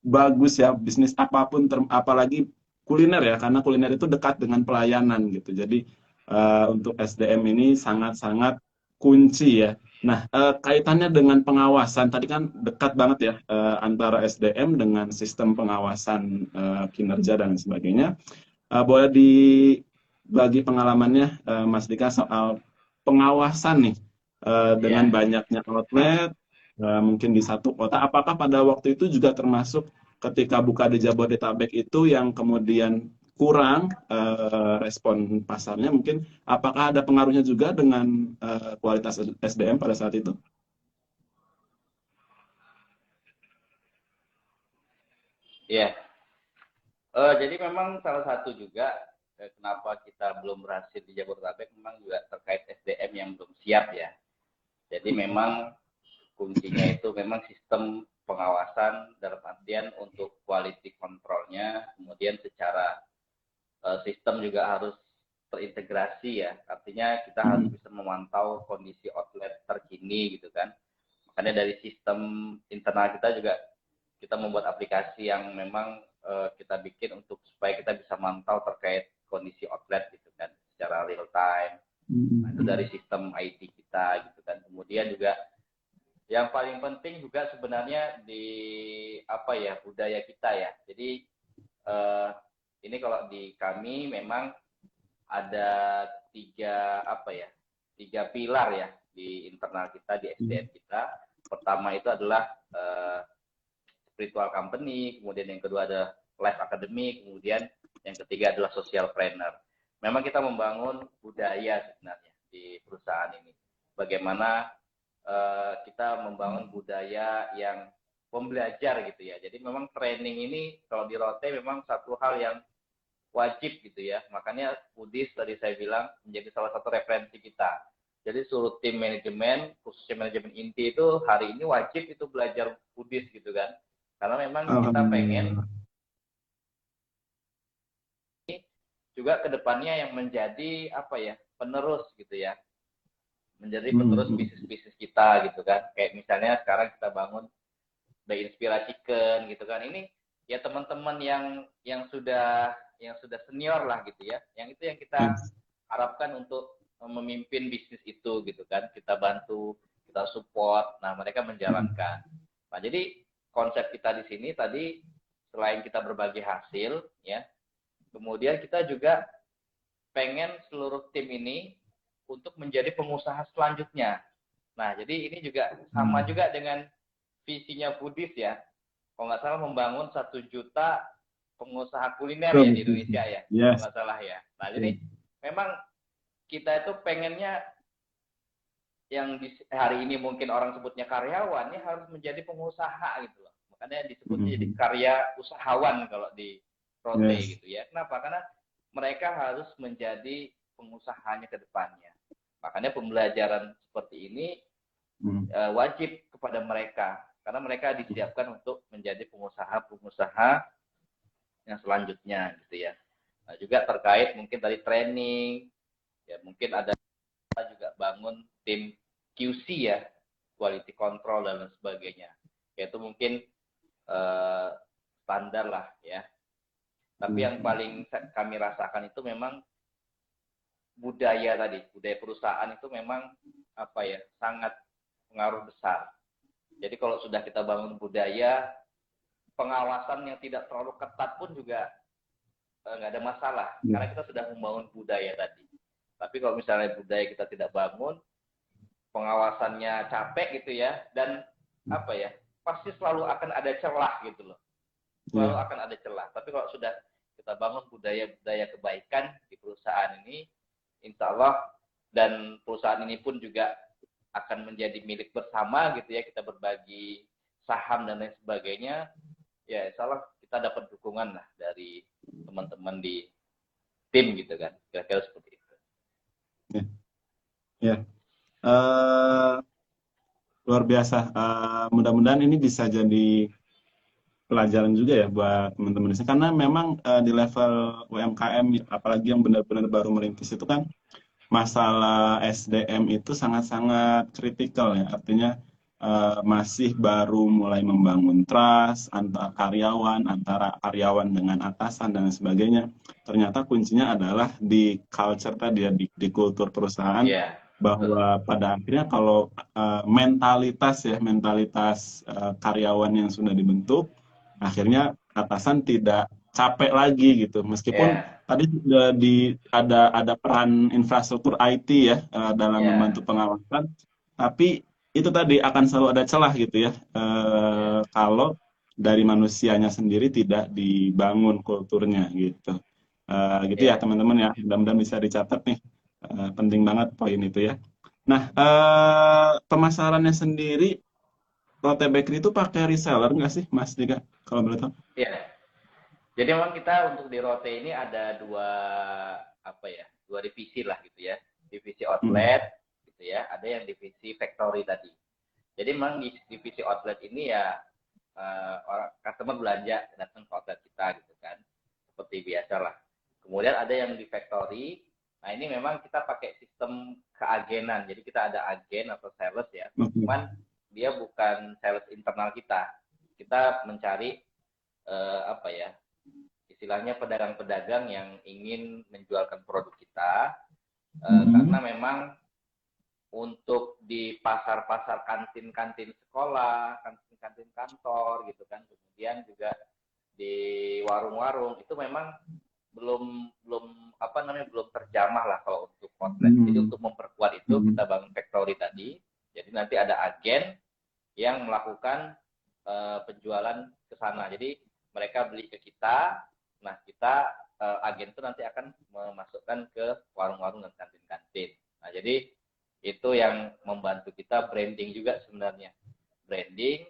bagus ya, bisnis apapun, apalagi kuliner ya, karena kuliner itu dekat dengan pelayanan gitu. Jadi untuk SDM ini sangat-sangat kunci ya. Nah, kaitannya dengan pengawasan, tadi kan dekat banget ya antara SDM dengan sistem pengawasan kinerja dan sebagainya. Boleh dibagi pengalamannya Mas Dika soal pengawasan nih dengan banyaknya outlet, mungkin di satu kota. Apakah pada waktu itu juga termasuk ketika buka di Jabodetabek itu yang kemudian kurang respon pasarnya, mungkin apakah ada pengaruhnya juga dengan kualitas SDM pada saat itu? Iya. Jadi memang salah satu juga kenapa kita belum berhasil di Jabodetabek memang juga terkait SDM yang belum siap ya. Jadi memang kuncinya itu memang sistem pengawasan dalam artian untuk quality controlnya, kemudian secara sistem juga harus terintegrasi ya, artinya kita harus bisa memantau kondisi outlet terkini gitu kan. Makanya dari sistem internal kita juga kita membuat aplikasi yang memang kita bikin untuk supaya kita bisa mantau terkait kondisi outlet gitu kan secara real time. Nah, itu dari sistem IT kita gitu kan. Kemudian juga yang paling penting juga sebenarnya di apa ya, budaya kita ya. Jadi ini kalau di kami memang ada tiga pilar ya di internal kita, di SDM kita. Pertama itu adalah spiritual company, kemudian yang kedua ada life academy, kemudian yang ketiga adalah social planner. Memang kita membangun budaya sebenarnya di perusahaan ini. Bagaimana kita membangun budaya yang pembelajar gitu ya. Jadi memang training ini kalau di Rote memang satu hal yang wajib gitu ya. Makanya Udis tadi saya bilang menjadi salah satu referensi kita. Jadi seluruh tim manajemen, khususnya manajemen inti itu hari ini wajib itu belajar Udis gitu kan. Karena memang kita pengen juga kedepannya yang menjadi apa ya, penerus gitu ya. Menjadi penerus bisnis-bisnis kita gitu kan. Kayak misalnya sekarang kita bangun The Inspirasikan gitu kan. Ini ya teman-teman yang sudah senior lah gitu ya. Yang itu yang kita harapkan untuk memimpin bisnis itu gitu kan. Kita bantu, kita support. Nah, mereka menjalankan. Nah, jadi konsep kita di sini tadi selain kita berbagi hasil ya, kemudian kita juga pengen seluruh tim ini untuk menjadi pengusaha selanjutnya. Nah, jadi ini juga sama juga dengan visinya Budis ya. Kalau nggak salah membangun 1 juta pengusaha kuliner ya di Indonesia ya. Kalau nggak salah ya. Nah, jadi memang kita itu pengennya yang hari ini mungkin orang sebutnya karyawan, ini harus menjadi pengusaha gitu loh. Makanya disebutnya jadi karya usahawan kalau di Rote gitu ya. Kenapa? Karena mereka harus menjadi pengusahanya ke depannya. Makanya pembelajaran seperti ini wajib kepada mereka. Karena mereka disiapkan untuk menjadi pengusaha-pengusaha yang selanjutnya gitu ya. Nah, juga terkait mungkin tadi training, ya mungkin ada juga bangun tim QC ya, quality control dan lain sebagainya. Yaitu mungkin standar lah ya. Tapi yang paling kami rasakan itu memang budaya tadi, budaya perusahaan itu memang apa ya, sangat pengaruh besar. Jadi kalau sudah kita bangun budaya, pengawasan yang tidak terlalu ketat pun juga nggak ada masalah, karena kita sudah membangun budaya tadi. Tapi kalau misalnya budaya kita tidak bangun, pengawasannya capek gitu ya, dan apa ya, pasti selalu akan ada celah gitu loh. Selalu akan ada celah. Tapi kalau sudah kita bangun budaya-budaya kebaikan di perusahaan ini, insya Allah, dan perusahaan ini pun juga akan menjadi milik bersama gitu ya, kita berbagi saham dan lain sebagainya, ya insya Allah kita dapat dukungan lah dari teman-teman di tim gitu kan, kira-kira seperti itu. Luar biasa. Mudah-mudahan ini bisa jadi pelajaran juga ya buat teman-teman di sini, karena memang di level UMKM apalagi yang benar-benar baru merintis itu kan masalah SDM itu sangat-sangat kritikal ya, artinya masih baru mulai membangun trust antara karyawan dengan atasan dan sebagainya. Ternyata kuncinya adalah di culture tadi ya, di kultur perusahaan, bahwa pada akhirnya kalau mentalitas karyawan yang sudah dibentuk, akhirnya atasan tidak capek lagi gitu, meskipun tadi sudah ada peran infrastruktur IT ya dalam membantu pengawasan, tapi itu tadi akan selalu ada celah gitu ya kalau dari manusianya sendiri tidak dibangun kulturnya gitu. Gitu ya teman-teman ya, mudah-mudahan bisa dicatat nih, penting banget poin itu ya. Nah, pemasarannya sendiri Rote Bakery itu pakai reseller nggak sih, Mas Dika? Kalau boleh tahu? Iya. Jadi memang kita untuk di Rote ini ada dua divisi lah gitu ya. Divisi outlet gitu ya, ada yang divisi factory tadi. Jadi memang di divisi outlet ini ya orang customer belanja datang ke outlet kita gitu kan. Seperti biasa lah. Kemudian ada yang di factory. Nah, ini memang kita pakai sistem keagenan. Jadi kita ada agen atau sales ya. Cuman dia bukan sales internal kita. Kita mencari istilahnya pedagang-pedagang yang ingin menjualkan produk kita, karena memang untuk di pasar-pasar kantin-kantin sekolah, kantin-kantin kantor gitu kan, kemudian juga di warung-warung itu memang belum terjamah lah kalau untuk outlet. Jadi untuk memperkuat itu kita bangun factory tadi. Jadi nanti ada agen yang melakukan penjualan ke sana. Jadi mereka beli ke kita, nah kita agen itu nanti akan memasukkan ke warung-warung dan kantin-kantin. Nah jadi itu yang membantu kita branding juga sebenarnya. Branding,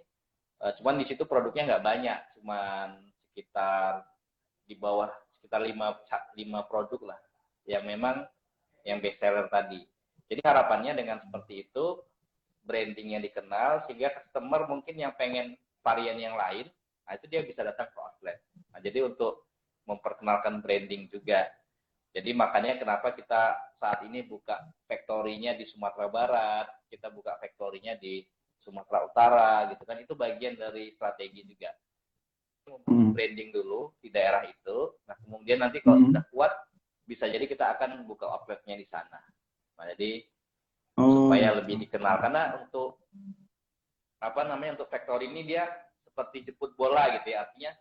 cuman di situ produknya nggak banyak, cuman sekitar di bawah sekitar 5 produk lah yang memang yang best seller tadi. Jadi harapannya dengan seperti itu brandingnya dikenal sehingga customer mungkin yang pengen varian yang lain, nah itu dia bisa datang ke outlet. Nah jadi untuk memperkenalkan branding juga. Jadi makanya kenapa kita saat ini buka factory-nya di Sumatera Barat, kita buka factory-nya di Sumatera Utara gitu kan, itu bagian dari strategi juga. Branding dulu di daerah itu, nah kemudian nanti kalau sudah kuat bisa jadi kita akan buka outlet-nya di sana. Nah, jadi supaya lebih dikenal, karena untuk untuk factory ini dia seperti jemput bola gitu ya, artinya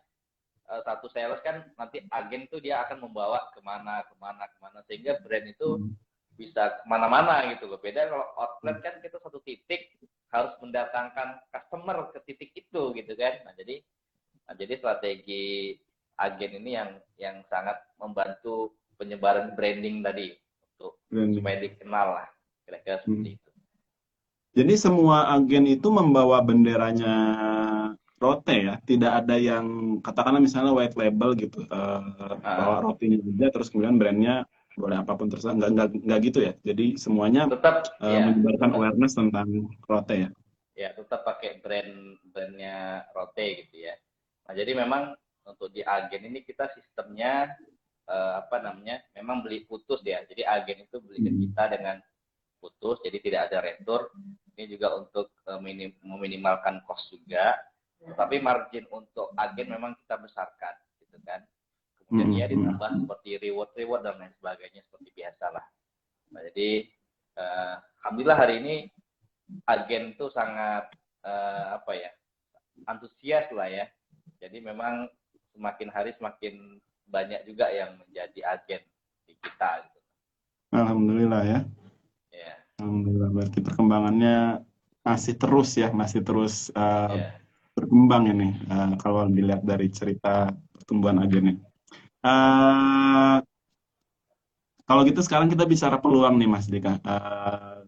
satu sales kan nanti agen tuh dia akan membawa kemana sehingga brand itu bisa kemana-mana gitu loh. Beda kalau outlet kan kita satu titik harus mendatangkan customer ke titik itu gitu kan. Nah jadi strategi agen ini yang sangat membantu penyebaran branding tadi untuk supaya dikenal lah kira-kira seperti itu. Jadi semua agen itu membawa benderanya Rote ya, tidak ada yang katakanlah misalnya white label gitu, bawa rotinya juga, terus kemudian brandnya boleh apapun terserah, nggak gitu ya. Jadi semuanya tetap menyebarkan awareness tentang Rote ya. Ya tetap pakai brandnya Rote gitu ya. Nah jadi memang untuk di agen ini kita sistemnya memang beli putus ya. Jadi agen itu beli ke kita dengan putus, jadi tidak ada retur. Ini juga untuk meminimalkan cost juga. Tapi margin untuk agen memang kita besarkan, gitu kan. Kemudian ya ditambah seperti reward dan lain sebagainya seperti biasa lah. Nah, jadi alhamdulillah hari ini agen tuh sangat antusias lah ya. Jadi memang semakin hari semakin banyak juga yang menjadi agen di kita. Gitu. Alhamdulillah ya. Yeah. Alhamdulillah, berarti perkembangannya masih terus berkembang ini kalau dilihat dari cerita pertumbuhan agennya. Kalau gitu sekarang kita bicara peluang nih Mas Dika.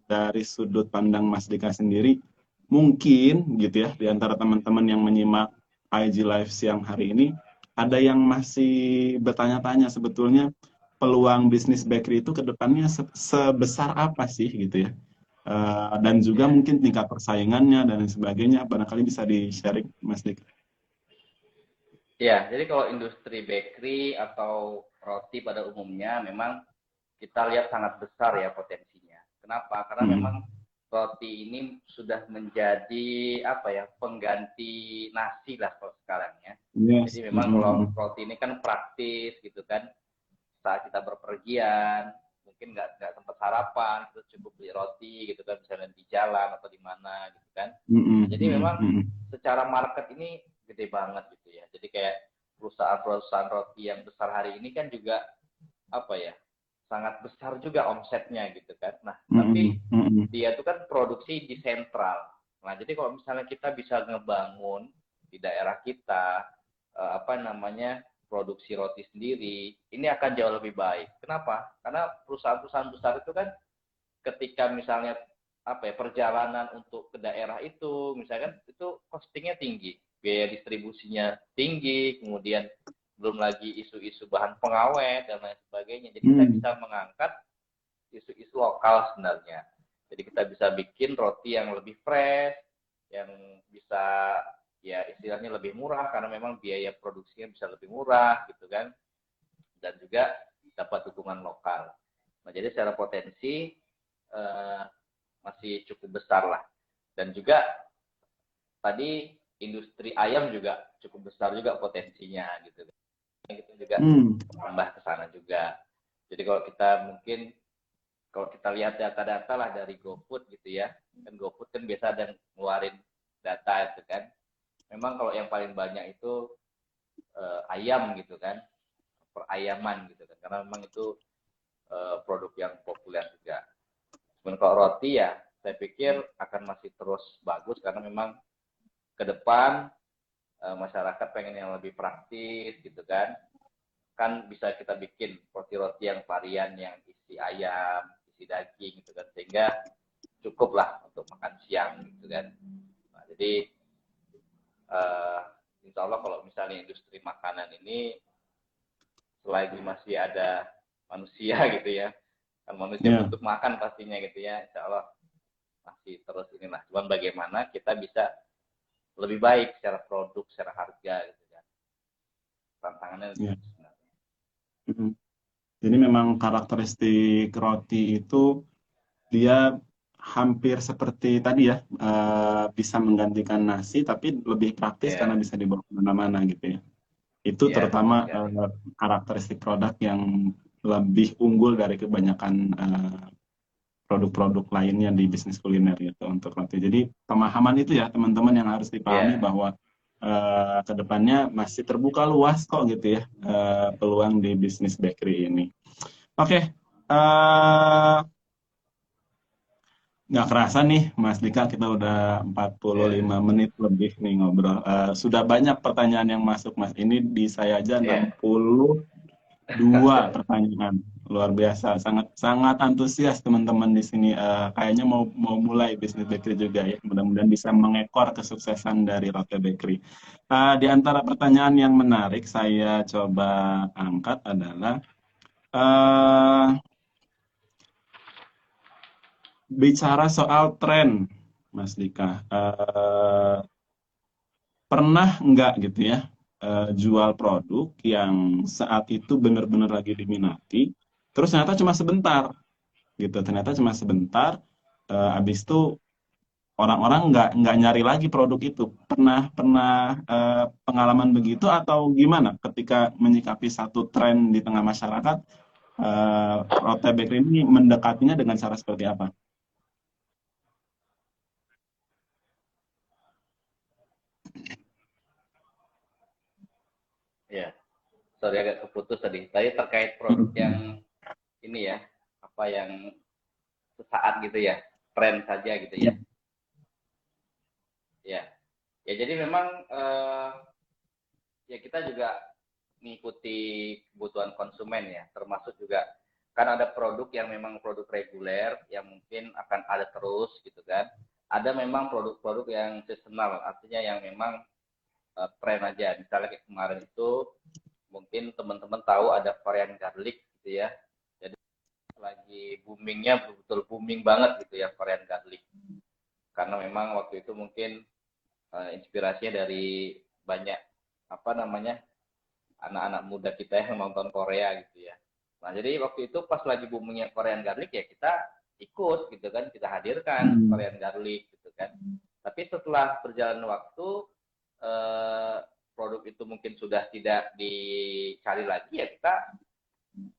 Dari sudut pandang Mas Dika sendiri, mungkin gitu ya, di antara teman-teman yang menyimak IG Live siang hari ini, ada yang masih bertanya-tanya sebetulnya peluang bisnis bakery itu ke depannya sebesar apa sih gitu ya. Dan juga mungkin tingkat persaingannya dan lain sebagainya, barangkali bisa di-sharing Mas Dika. Ya, jadi kalau industri bakery atau roti pada umumnya memang kita lihat sangat besar ya potensinya. Kenapa? Karena memang roti ini sudah menjadi pengganti nasi lah kalau sekarang ya. Yes. Jadi memang kalau roti ini kan praktis gitu kan. Saat kita berpergian, mungkin nggak sempat sarapan, terus cukup beli roti gitu kan, misalnya di jalan atau di mana gitu kan. Nah, jadi memang secara market ini gede banget gitu ya. Jadi kayak perusahaan-perusahaan roti yang besar hari ini kan juga sangat besar juga omsetnya gitu kan. Nah, tapi dia itu kan produksi di sentral. Nah, jadi kalau misalnya kita bisa ngebangun di daerah kita produksi roti sendiri, ini akan jauh lebih baik. Kenapa? Karena perusahaan-perusahaan besar itu kan ketika misalnya perjalanan untuk ke daerah itu, misalkan itu costingnya tinggi, biaya distribusinya tinggi, kemudian belum lagi isu-isu bahan pengawet dan lain sebagainya. Jadi kita bisa mengangkat isu-isu lokal sebenarnya. Jadi kita bisa bikin roti yang lebih fresh, yang bisa ya istilahnya lebih murah karena memang biaya produksinya bisa lebih murah gitu kan, dan juga dapat dukungan lokal. Nah jadi secara potensi masih cukup besar lah, dan juga tadi industri ayam juga cukup besar juga potensinya gitu juga tambah ke sana juga. Jadi kalau kita lihat data-data lah dari GoFood gitu ya, kan GoFood kan biasa ada ngeluarin data itu kan. Memang kalau yang paling banyak itu ayam gitu kan, perayaman gitu kan, karena memang itu produk yang populer juga. Cuman kalau roti ya, saya pikir akan masih terus bagus karena memang ke depan masyarakat pengen yang lebih praktis gitu kan bisa kita bikin roti-roti yang varian yang isi ayam, isi daging gitu kan, sehingga cukup lah untuk makan siang gitu kan. Nah, jadi insya Allah kalau misalnya industri makanan ini selagi masih ada manusia gitu ya, kan manusia butuh makan pastinya gitu ya, insya Allah masih terus inilah. Cuman bagaimana kita bisa lebih baik secara produk, secara harga gitu kan. Tantangannya itu sebenarnya. Jadi memang karakteristik roti itu dia hampir seperti tadi ya, bisa menggantikan nasi, tapi lebih praktis karena bisa dibawa kemana-mana gitu ya. Itu terutama karakteristik produk yang lebih unggul dari kebanyakan produk-produk lainnya di bisnis kuliner gitu untuk roti. Jadi pemahaman itu ya teman-teman yang harus dipahami bahwa kedepannya masih terbuka luas kok gitu ya peluang di bisnis bakery ini. Oke. Nggak kerasa nih, Mas Dika, kita udah 45 menit lebih nih ngobrol. Sudah banyak pertanyaan yang masuk, Mas. Ini di saya aja 62 pertanyaan. Luar biasa. Sangat antusias teman-teman di sini. Kayaknya mau mulai bisnis bakery juga ya. Mudah-mudahan bisa mengekor kesuksesan dari Rote Bakery. Di antara pertanyaan yang menarik saya coba angkat adalah bicara soal tren, Mas Dika, pernah nggak gitu ya jual produk yang saat itu benar-benar lagi diminati, terus ternyata cuma sebentar, gitu. Ternyata cuma sebentar, habis itu orang-orang nggak nyari lagi produk itu. Pernah pengalaman begitu atau gimana ketika menyikapi satu tren di tengah masyarakat, Rote Bakery ini mendekatinya dengan cara seperti apa? Ya, sorry agak keputus tadi. Tadi terkait produk yang ini ya, apa yang sesaat gitu ya, tren saja gitu ya. Ya, ya jadi memang ya kita juga mengikuti kebutuhan konsumen ya, termasuk juga kan ada produk yang memang produk reguler yang mungkin akan ada terus gitu kan. Ada memang produk-produk yang seasonal, artinya yang memang tren aja. Misalnya kayak kemarin itu mungkin teman-teman tahu ada varian garlic gitu ya. Jadi lagi boomingnya betul-betul booming banget gitu ya varian garlic. Karena memang waktu itu mungkin inspirasinya dari banyak apa namanya anak-anak muda kita yang nonton Korea gitu ya. Nah jadi waktu itu pas lagi boomingnya varian garlic ya kita ikut gitu kan, kita hadirkan varian garlic gitu kan. Tapi setelah berjalan waktu produk itu mungkin sudah tidak dicari lagi ya kita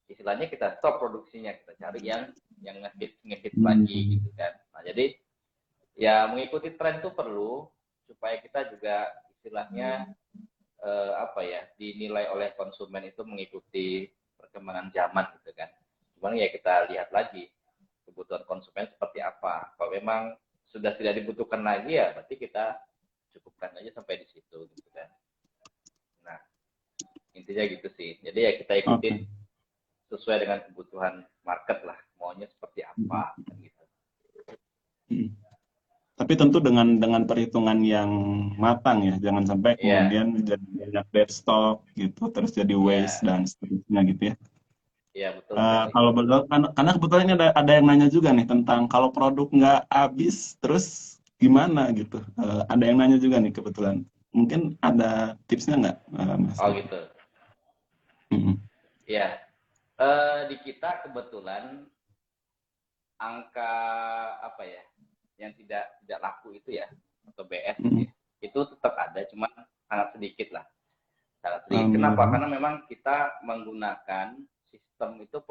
istilahnya kita stop produksinya, kita cari yang ngehit lagi gitu kan. Nah jadi ya mengikuti tren itu perlu supaya kita juga istilahnya apa ya dinilai oleh konsumen itu mengikuti perkembangan zaman gitu kan. Cuman ya kita lihat lagi kebutuhan konsumen seperti apa. Kalau memang sudah tidak dibutuhkan lagi ya berarti kita cukupkan aja sampai di situ gitu kan. Nah, intinya gitu sih. Jadi ya kita ikutin sesuai dengan kebutuhan market lah, maunya seperti apa gitu. Tapi tentu dengan perhitungan yang matang ya, jangan sampai kemudian jadi banyak dead stock gitu, terus jadi waste dan seterusnya gitu ya. Iya betul. Kalau karena kebetulan ini ada yang nanya juga nih tentang kalau produk nggak habis, terus gimana gitu. Ada yang nanya juga nih kebetulan. Mungkin ada tipsnya nggak, Mas? Oh gitu. Ya, di kita kebetulan angka apa ya yang tidak laku itu ya atau BS gitu ya, itu tetap ada, cuman sangat sedikit lah. Sangat sedikit. Kenapa? Karena memang kita menggunakan sistem itu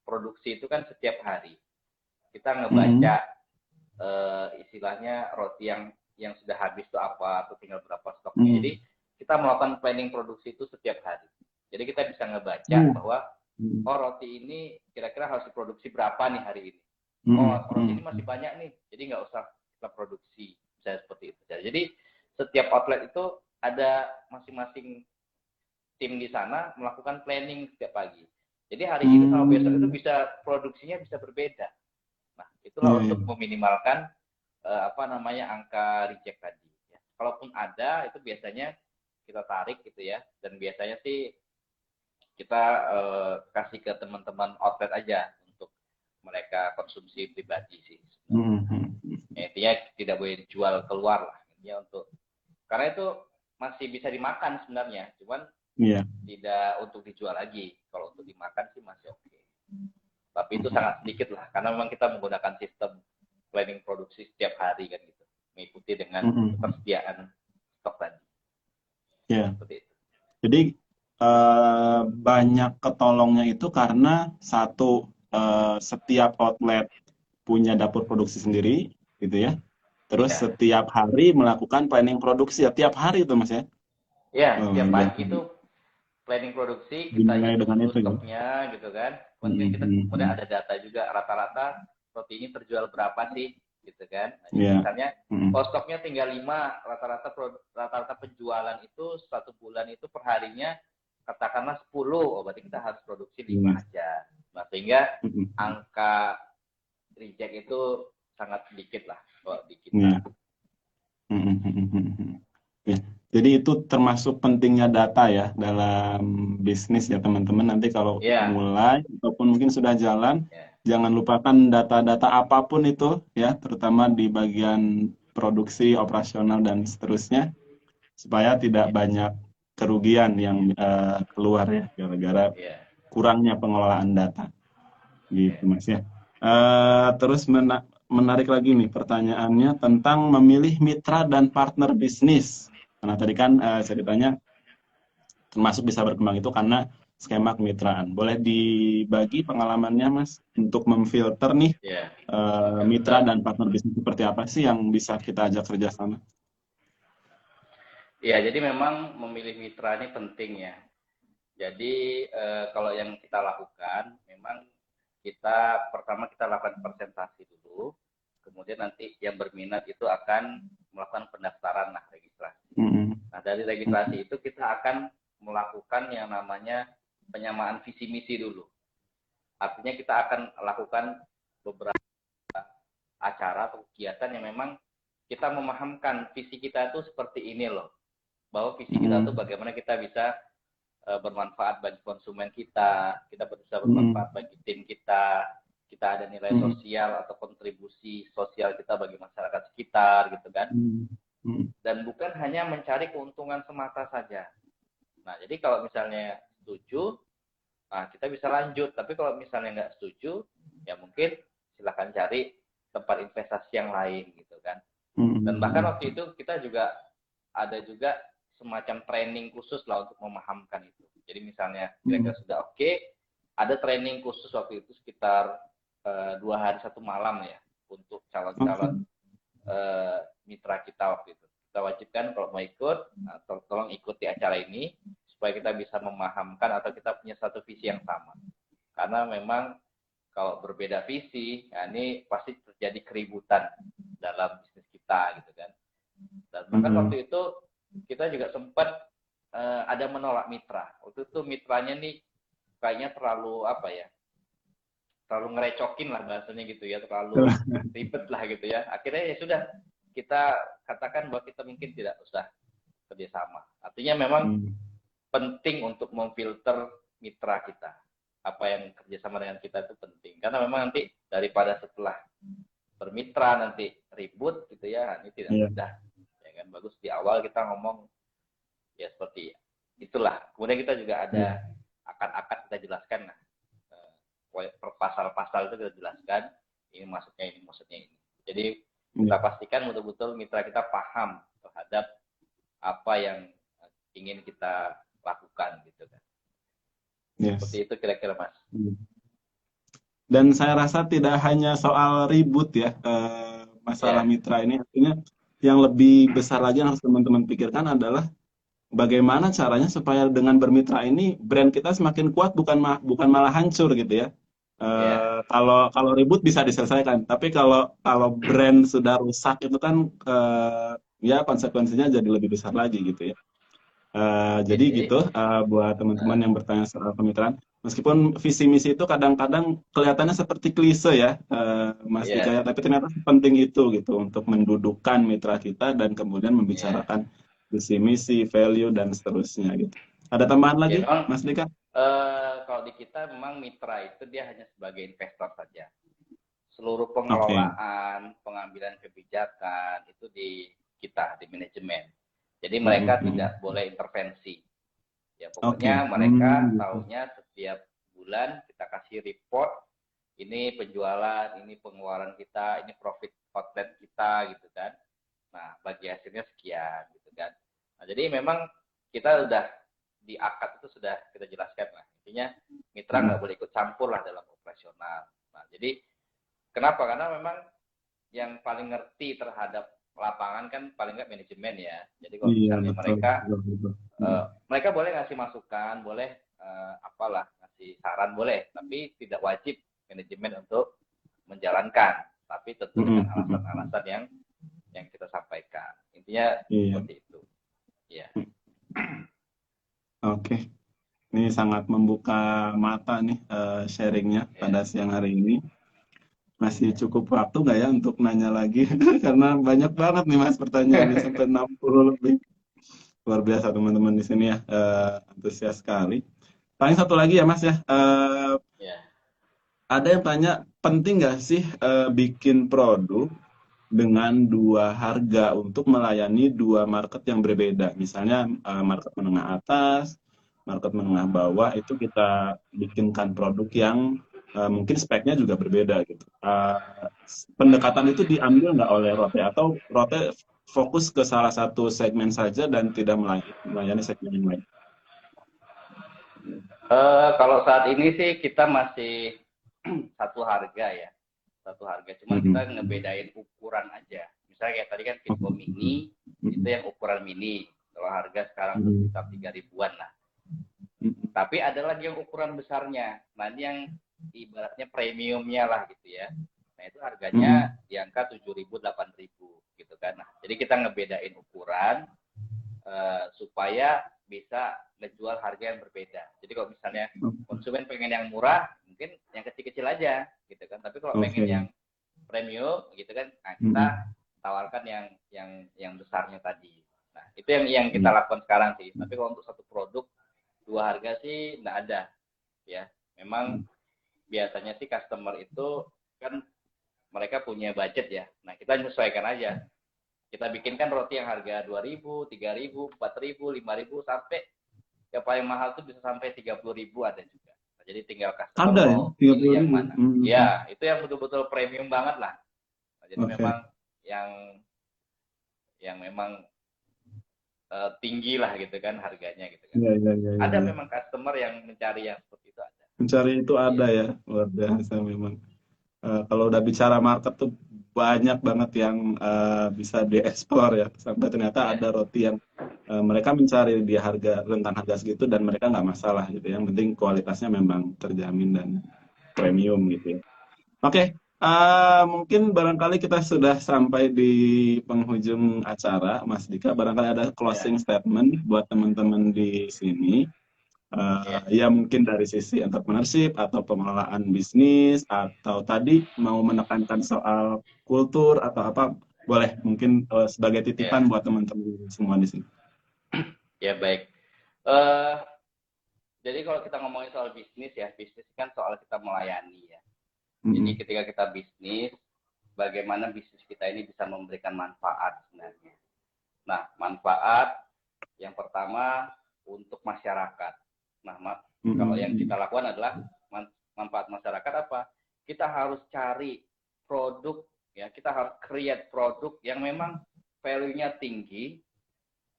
produksi itu kan setiap hari. Kita ngebaca istilahnya roti yang sudah habis itu apa atau tinggal berapa stoknya. Jadi kita melakukan planning produksi itu setiap hari. Jadi kita bisa ngebaca bahwa oh roti ini kira-kira harus diproduksi berapa nih hari ini. Oh roti ini masih banyak nih, jadi nggak usah kita produksi, misalnya seperti itu. Jadi setiap outlet itu ada masing-masing tim di sana melakukan planning setiap pagi. Jadi hari ini sama besok itu bisa produksinya bisa berbeda. Nah, itulah untuk meminimalkan angka reject tadi. Ya. Kalaupun ada, itu biasanya kita tarik gitu ya. Dan biasanya sih kita kasih ke teman-teman outlet aja untuk mereka konsumsi pribadi sih. Ya, intinya tidak boleh dijual keluar lah. Intinya karena itu masih bisa dimakan sebenarnya, cuman tidak untuk dijual lagi. Kalau untuk dimakan sih masih oke. Tapi itu sangat sedikit lah, karena memang kita menggunakan sistem planning produksi setiap hari kan gitu, mengikuti dengan persediaan stok tadi. Ya. Seperti itu. Jadi banyak ketolongnya itu karena setiap outlet punya dapur produksi sendiri, gitu ya. Terus setiap hari melakukan planning produksi, tiap hari itu Mas ya? Iya, tiap pagi itu planning produksi, kita hitung stoknya gitu kan. Kemudian ada data juga rata-rata roti ini terjual berapa sih gitu kan. Nah, misalnya kalau stoknya tinggal 5, rata-rata penjualan itu 1 bulan itu perharinya katakanlah 10, berarti kita harus produksi 5 aja. Nah, sehingga angka reject itu sangat sedikit lah kalau di kita. Ya. Jadi itu termasuk pentingnya data ya dalam bisnis ya teman-teman. Nanti kalau mulai ataupun mungkin sudah jalan, jangan lupakan data-data apapun itu ya, terutama di bagian produksi, operasional dan seterusnya, supaya tidak banyak kerugian yang keluar ya gara-gara kurangnya pengelolaan data. Gitu Mas ya. Terus menarik lagi nih pertanyaannya tentang memilih mitra dan partner bisnis. Karena tadi kan ceritanya termasuk bisa berkembang itu karena skema kemitraan. Boleh dibagi pengalamannya Mas untuk memfilter nih mitra dan partner bisnis seperti apa sih yang bisa kita ajak kerjasama? Ya, jadi memang memilih mitra ini penting ya. Jadi kalau yang kita lakukan memang pertama kita lakukan presentasi dulu, kemudian nanti yang berminat itu akan melakukan pendaftaran registrasi. Nah, dari registrasi itu kita akan melakukan yang namanya penyamaan visi misi dulu. Artinya kita akan lakukan beberapa acara atau kegiatan yang memang kita memahamkan visi kita itu seperti ini loh. Bahwa visi kita itu bagaimana kita bisa bermanfaat bagi konsumen kita bisa bermanfaat bagi tim kita ada nilai sosial atau kontribusi sosial kita bagi masyarakat sekitar gitu kan. Dan bukan hanya mencari keuntungan semata saja. Nah, jadi kalau misalnya setuju, kita bisa lanjut. Tapi kalau misalnya nggak setuju, ya mungkin silakan cari tempat investasi yang lain gitu kan. Dan bahkan waktu itu kita juga ada semacam training khusus lah untuk memahamkan itu. Jadi misalnya kira-kira sudah oke, ada training khusus waktu itu sekitar 2 hari 1 malam ya untuk calon-calon mitra kita waktu itu. Kita wajibkan kalau mau ikut, tolong ikuti acara ini supaya kita bisa memahamkan atau kita punya satu visi yang sama. Karena memang kalau berbeda visi, ya ini pasti terjadi keributan dalam bisnis kita gitu kan. Dan bahkan waktu itu kita juga sempat ada menolak mitra. Waktu itu mitranya nih kayaknya terlalu terlalu ngerecokin lah bahasanya gitu ya, terlalu ribet lah gitu ya. Akhirnya ya sudah, kita katakan bahwa kita mungkin tidak usah kerjasama. Artinya memang penting untuk memfilter mitra kita. Apa yang kerjasama dengan kita itu penting. Karena memang nanti daripada setelah bermitra nanti ribut gitu ya, ini tidak mudah. Bagus di awal kita ngomong ya seperti itulah. Kemudian kita juga ada akad-akad kita jelaskan per pasal-pasal itu kita jelaskan ini maksudnya ini. Jadi kita pastikan betul-betul mitra kita paham terhadap apa yang ingin kita lakukan gitu kan. Seperti itu kira-kira Mas. Dan saya rasa tidak hanya soal ribut ya masalah mitra ini, artinya yang lebih besar lagi yang harus teman-teman pikirkan adalah bagaimana caranya supaya dengan bermitra ini brand kita semakin kuat, bukan malah hancur gitu ya. Kalau ribut bisa diselesaikan, tapi kalau brand sudah rusak itu kan ya konsekuensinya jadi lebih besar lagi gitu ya. Jadi gitu buat teman-teman yang bertanya soal kemitraan, meskipun visi misi itu kadang-kadang kelihatannya seperti klise ya, Mas Dika, ya, tapi ternyata penting itu gitu untuk mendudukkan mitra kita dan kemudian membicarakan visi misi, value dan seterusnya gitu. Ada tambahan lagi, memang, Mas Dika? kalau di kita memang mitra itu dia hanya sebagai investor saja. Seluruh pengelolaan, pengambilan kebijakan itu di kita, di manajemen. Jadi mereka tidak boleh intervensi. Ya pokoknya mereka tahunya setiap bulan kita kasih report, ini penjualan, ini pengeluaran kita, ini profit outlet kita gitu kan. Nah, bagi hasilnya sekian gitu kan. Nah, jadi memang kita udah di akad itu sudah kita jelaskan lah. Intinya mitra nggak boleh ikut campur lah dalam operasional. Nah, jadi kenapa? Karena memang yang paling ngerti terhadap lapangan kan paling nggak manajemen ya. Jadi kalau misalnya mereka boleh ngasih masukan, boleh apalah ngasih saran boleh, tapi tidak wajib manajemen untuk menjalankan. Tapi tentu dengan alasan-alasan yang kita sampaikan. Intinya seperti itu. Ya. Oke. Ini sangat membuka mata nih sharingnya pada siang hari ini. Masih cukup waktu nggak ya untuk nanya lagi? Karena banyak banget nih Mas pertanyaannya, sampai 60 lebih. Luar biasa teman-teman di sini ya, antusias sekali. Paling satu lagi ya Mas ya, ada yang tanya, penting nggak sih bikin produk dengan dua harga untuk melayani dua market yang berbeda? Misalnya market menengah atas, market menengah bawah, itu kita bikinkan produk yang mungkin speknya juga berbeda gitu. Pendekatan itu diambil nggak oleh Rote, atau Rote fokus ke salah satu segmen saja dan tidak melayani segmen yang lain? Kalau saat ini sih kita masih satu harga ya, satu harga. Cuma kita ngebedain ukuran aja. Misalnya kayak tadi kan Fitco Mini, itu yang ukuran mini. Kalau harga sekarang sekitar 3 ribuan lah. Tapi ada lagi yang ukuran besarnya. Nah ini yang ibaratnya premiumnya lah gitu ya. Nah itu harganya di angka 7.000, 8.000 gitu kan. Nah, jadi kita ngebedain ukuran supaya bisa ngejual harga yang berbeda. Jadi kalau misalnya konsumen pengen yang murah, mungkin yang kecil-kecil aja gitu kan. Tapi kalau pengen yang premium gitu kan, nah kita tawarkan yang besarnya tadi. Nah itu yang kita lakukan sekarang sih. Tapi kalau untuk satu produk dua harga sih nggak ada ya. Memang biasanya sih customer itu kan mereka punya budget ya. Nah kita menyesuaikan aja. Kita bikinkan roti yang harga 2.000, 3.000, 4.000, 5.000 sampai yang paling mahal tuh bisa sampai 30.000 ada juga. Nah, jadi tinggal customer ada mau ya, pilih yang mana. Ya itu yang betul-betul premium banget lah. Nah, jadi memang yang memang tinggi lah gitu kan harganya gitu kan. Ada memang customer yang mencari yang seperti itu ada. Mencari itu ada ya, luar biasa memang. Kalau udah bicara market tuh banyak banget yang bisa dieksplor ya, sampai ternyata ada roti yang mereka mencari di rentang harga segitu dan mereka nggak masalah gitu. Yang penting kualitasnya memang terjamin dan premium gitu ya. Oke. Mungkin barangkali kita sudah sampai di penghujung acara, Mas Dika. Barangkali ada closing statement buat teman-teman di sini. Ya mungkin dari sisi entrepreneurship atau pengelolaan bisnis, atau tadi mau menekankan soal kultur atau apa, boleh mungkin sebagai titipan buat teman-teman semua di sini. Ya baik. Jadi kalau kita ngomongin soal bisnis ya, bisnis kan soal kita melayani ya. Jadi ketika kita bisnis, bagaimana bisnis kita ini bisa memberikan manfaat sebenarnya. Nah, manfaat yang pertama untuk masyarakat. Nah, kalau yang kita lakukan adalah manfaat masyarakat apa? Kita harus cari produk, ya kita harus create produk yang memang value-nya tinggi,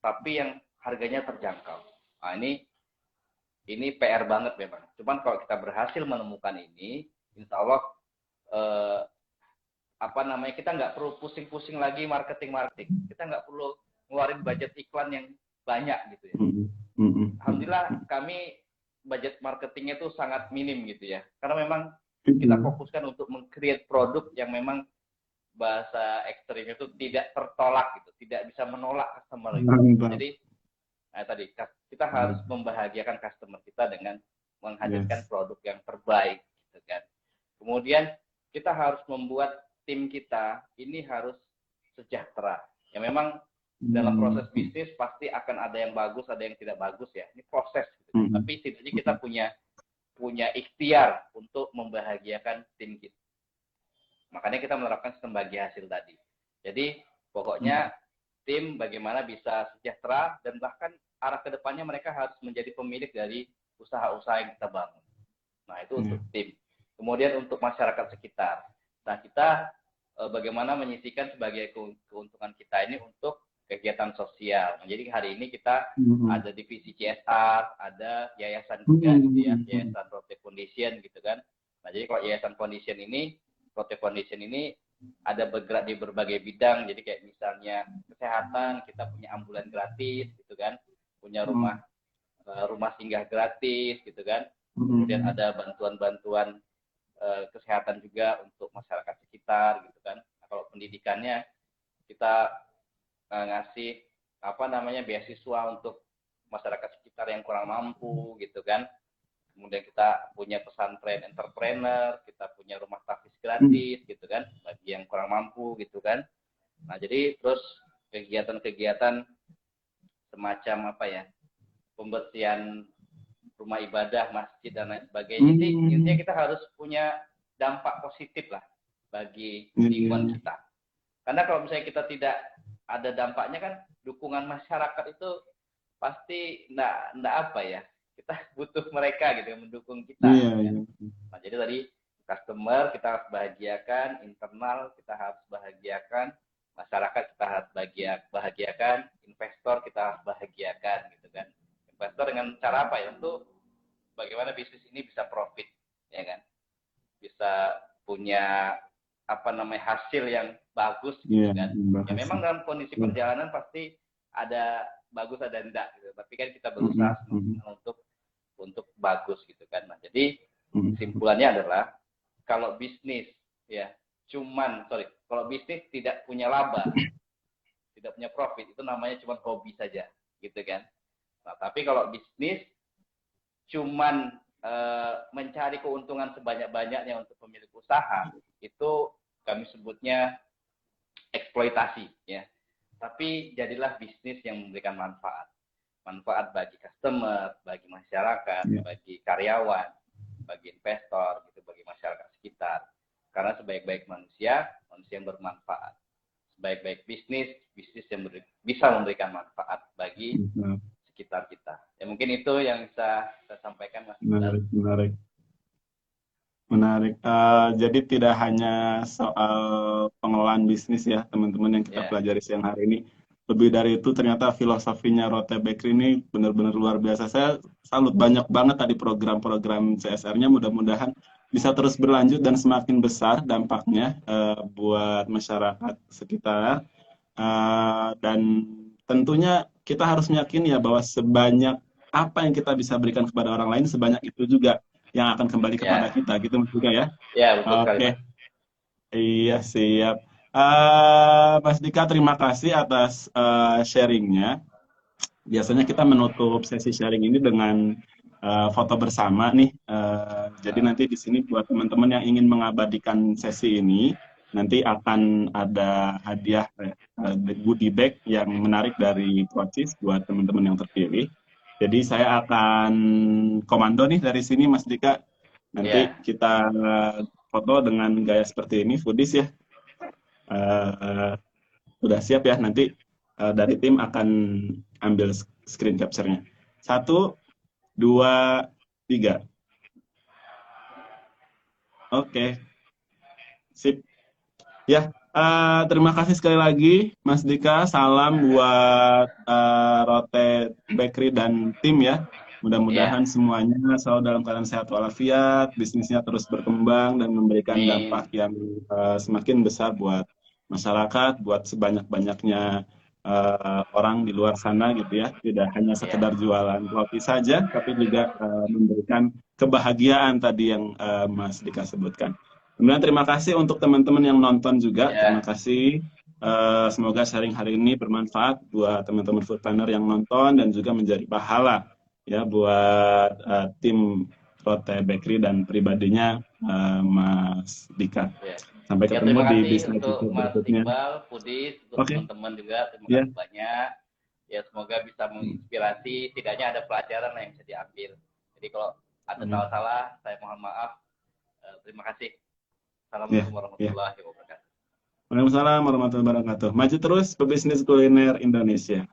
tapi yang harganya terjangkau. Nah, ini PR banget memang. Cuman kalau kita berhasil menemukan ini, insya Allah kita nggak perlu pusing-pusing lagi marketing. Kita nggak perlu ngeluarin budget iklan yang banyak gitu ya. Alhamdulillah kami budget marketingnya itu sangat minim gitu ya. Karena memang kita fokuskan untuk meng-create produk yang memang bahasa ekstrim itu tidak tertolak gitu, tidak bisa menolak customer gitu. Jadi tadi kita harus membahagiakan customer kita dengan menghadirkan produk yang terbaik gitu kan. Kemudian kita harus membuat tim kita ini harus sejahtera. Ya memang dalam proses bisnis pasti akan ada yang bagus, ada yang tidak bagus ya. Ini proses gitu. Tapi setidaknya kita punya ikhtiar untuk membahagiakan tim kita. Makanya kita menerapkan sistem bagi hasil tadi. Jadi pokoknya tim bagaimana bisa sejahtera dan bahkan arah kedepannya mereka harus menjadi pemilik dari usaha-usaha yang kita bangun. Nah itu untuk tim. Kemudian untuk masyarakat sekitar. Nah kita bagaimana menyisikan sebagai keuntungan kita ini untuk kegiatan sosial. Nah, jadi hari ini kita ada divisi CSR, ada yayasan juga gitu ya, Yayasan Rote Foundation gitu kan. Nah jadi kalau Yayasan Foundation ini Rote Foundation ini ada bergerak di berbagai bidang, jadi kayak misalnya kesehatan, kita punya ambulan gratis, gitu kan, punya rumah singgah gratis, gitu kan, kemudian ada bantuan-bantuan kesehatan juga untuk masyarakat sekitar, gitu kan. Nah, kalau pendidikannya kita ngasih beasiswa untuk masyarakat sekitar yang kurang mampu, gitu kan. Kemudian kita punya pesantren entrepreneur, kita punya rumah tahfiz gratis gitu kan, bagi yang kurang mampu gitu kan. Nah jadi terus kegiatan-kegiatan semacam pembersihan rumah ibadah, masjid dan lain sebagainya. Jadi intinya kita harus punya dampak positif lah bagi lingkungan kita. Karena kalau misalnya kita tidak ada dampaknya kan, dukungan masyarakat itu pasti kita butuh mereka gitu yang mendukung kita. Nah, jadi tadi customer kita harus bahagiakan, internal kita harus bahagiakan, masyarakat kita harus bahagiakan, investor kita harus bahagiakan gitu kan. Investor dengan cara apa ya? Untuk bagaimana bisnis ini bisa profit, ya kan? Bisa punya hasil yang bagus gitu kan. Ya memang dalam kondisi perjalanan pasti ada bagus ada enggak gitu. Tapi kan kita berusaha untuk bagus gitu kan. Nah, jadi kesimpulannya adalah kalau bisnis kalau bisnis tidak punya laba, tidak punya profit, itu namanya cuma hobi saja, gitu kan. Nah, tapi kalau bisnis cuman mencari keuntungan sebanyak-banyaknya untuk pemilik usaha, itu kami sebutnya eksploitasi ya. Tapi jadilah bisnis yang memberikan manfaat bagi customer, bagi masyarakat, bagi karyawan, bagi investor, gitu, bagi masyarakat sekitar. Karena sebaik-baik manusia yang bermanfaat. Sebaik-baik bisnis yang bisa memberikan manfaat bagi sekitar kita. Ya mungkin itu yang bisa saya sampaikan, Mas. Menarik. Jadi tidak hanya soal pengelolaan bisnis ya, teman-teman, yang kita pelajari siang hari ini. Lebih dari itu ternyata filosofinya Rote Bakery ini benar-benar luar biasa. Saya salut banyak banget tadi program-program CSR-nya. Mudah-mudahan bisa terus berlanjut dan semakin besar dampaknya buat masyarakat sekitar. Dan tentunya kita harus meyakini ya bahwa sebanyak apa yang kita bisa berikan kepada orang lain, sebanyak itu juga yang akan kembali kepada kita, gitu Mas Dika ya? Ya, betul sekali. Iya, siap. Mas Dika, terima kasih atas sharingnya. Biasanya kita menutup sesi sharing ini dengan foto bersama nih. Jadi nanti di sini buat teman-teman yang ingin mengabadikan sesi ini, nanti akan ada hadiah goodie bag yang menarik dari Procis buat teman-teman yang terpilih. Jadi saya akan komando nih dari sini, Mas Dika. Nanti kita foto dengan gaya seperti ini, foodies ya. Udah siap ya, nanti dari tim akan ambil screen capture-nya. 1, 2, 3. Oke. Sip. Ya, terima kasih sekali lagi Mas Dika. Salam buat Rote Bakery dan tim ya. Mudah-mudahan semuanya selalu dalam keadaan sehat walafiat, bisnisnya terus berkembang dan memberikan dampak yang semakin besar buat masyarakat, buat sebanyak-banyaknya orang di luar sana gitu ya. Tidak hanya sekedar jualan roti saja, tapi juga memberikan kebahagiaan tadi yang Mas Dika sebutkan. Kemudian terima kasih untuk teman-teman yang nonton juga. Terima kasih. Semoga sharing hari ini bermanfaat buat teman-teman food planner yang nonton dan juga menjadi pahala ya buat tim Rote Bakery dan pribadinya Mas Dika. Sampai ketemu di bisnis berikutnya. Iqbal, Pudis, untuk teman-teman juga terima kasih banyak. Ya semoga bisa menginspirasi, setidaknya ada pelajaran yang bisa diambil. Jadi kalau ada salah-salah, saya mohon maaf. Terima kasih. Assalamualaikum warahmatullahi wabarakatuh. Waalaikumsalam warahmatullahi wabarakatuh. Maju terus pebisnis kuliner Indonesia.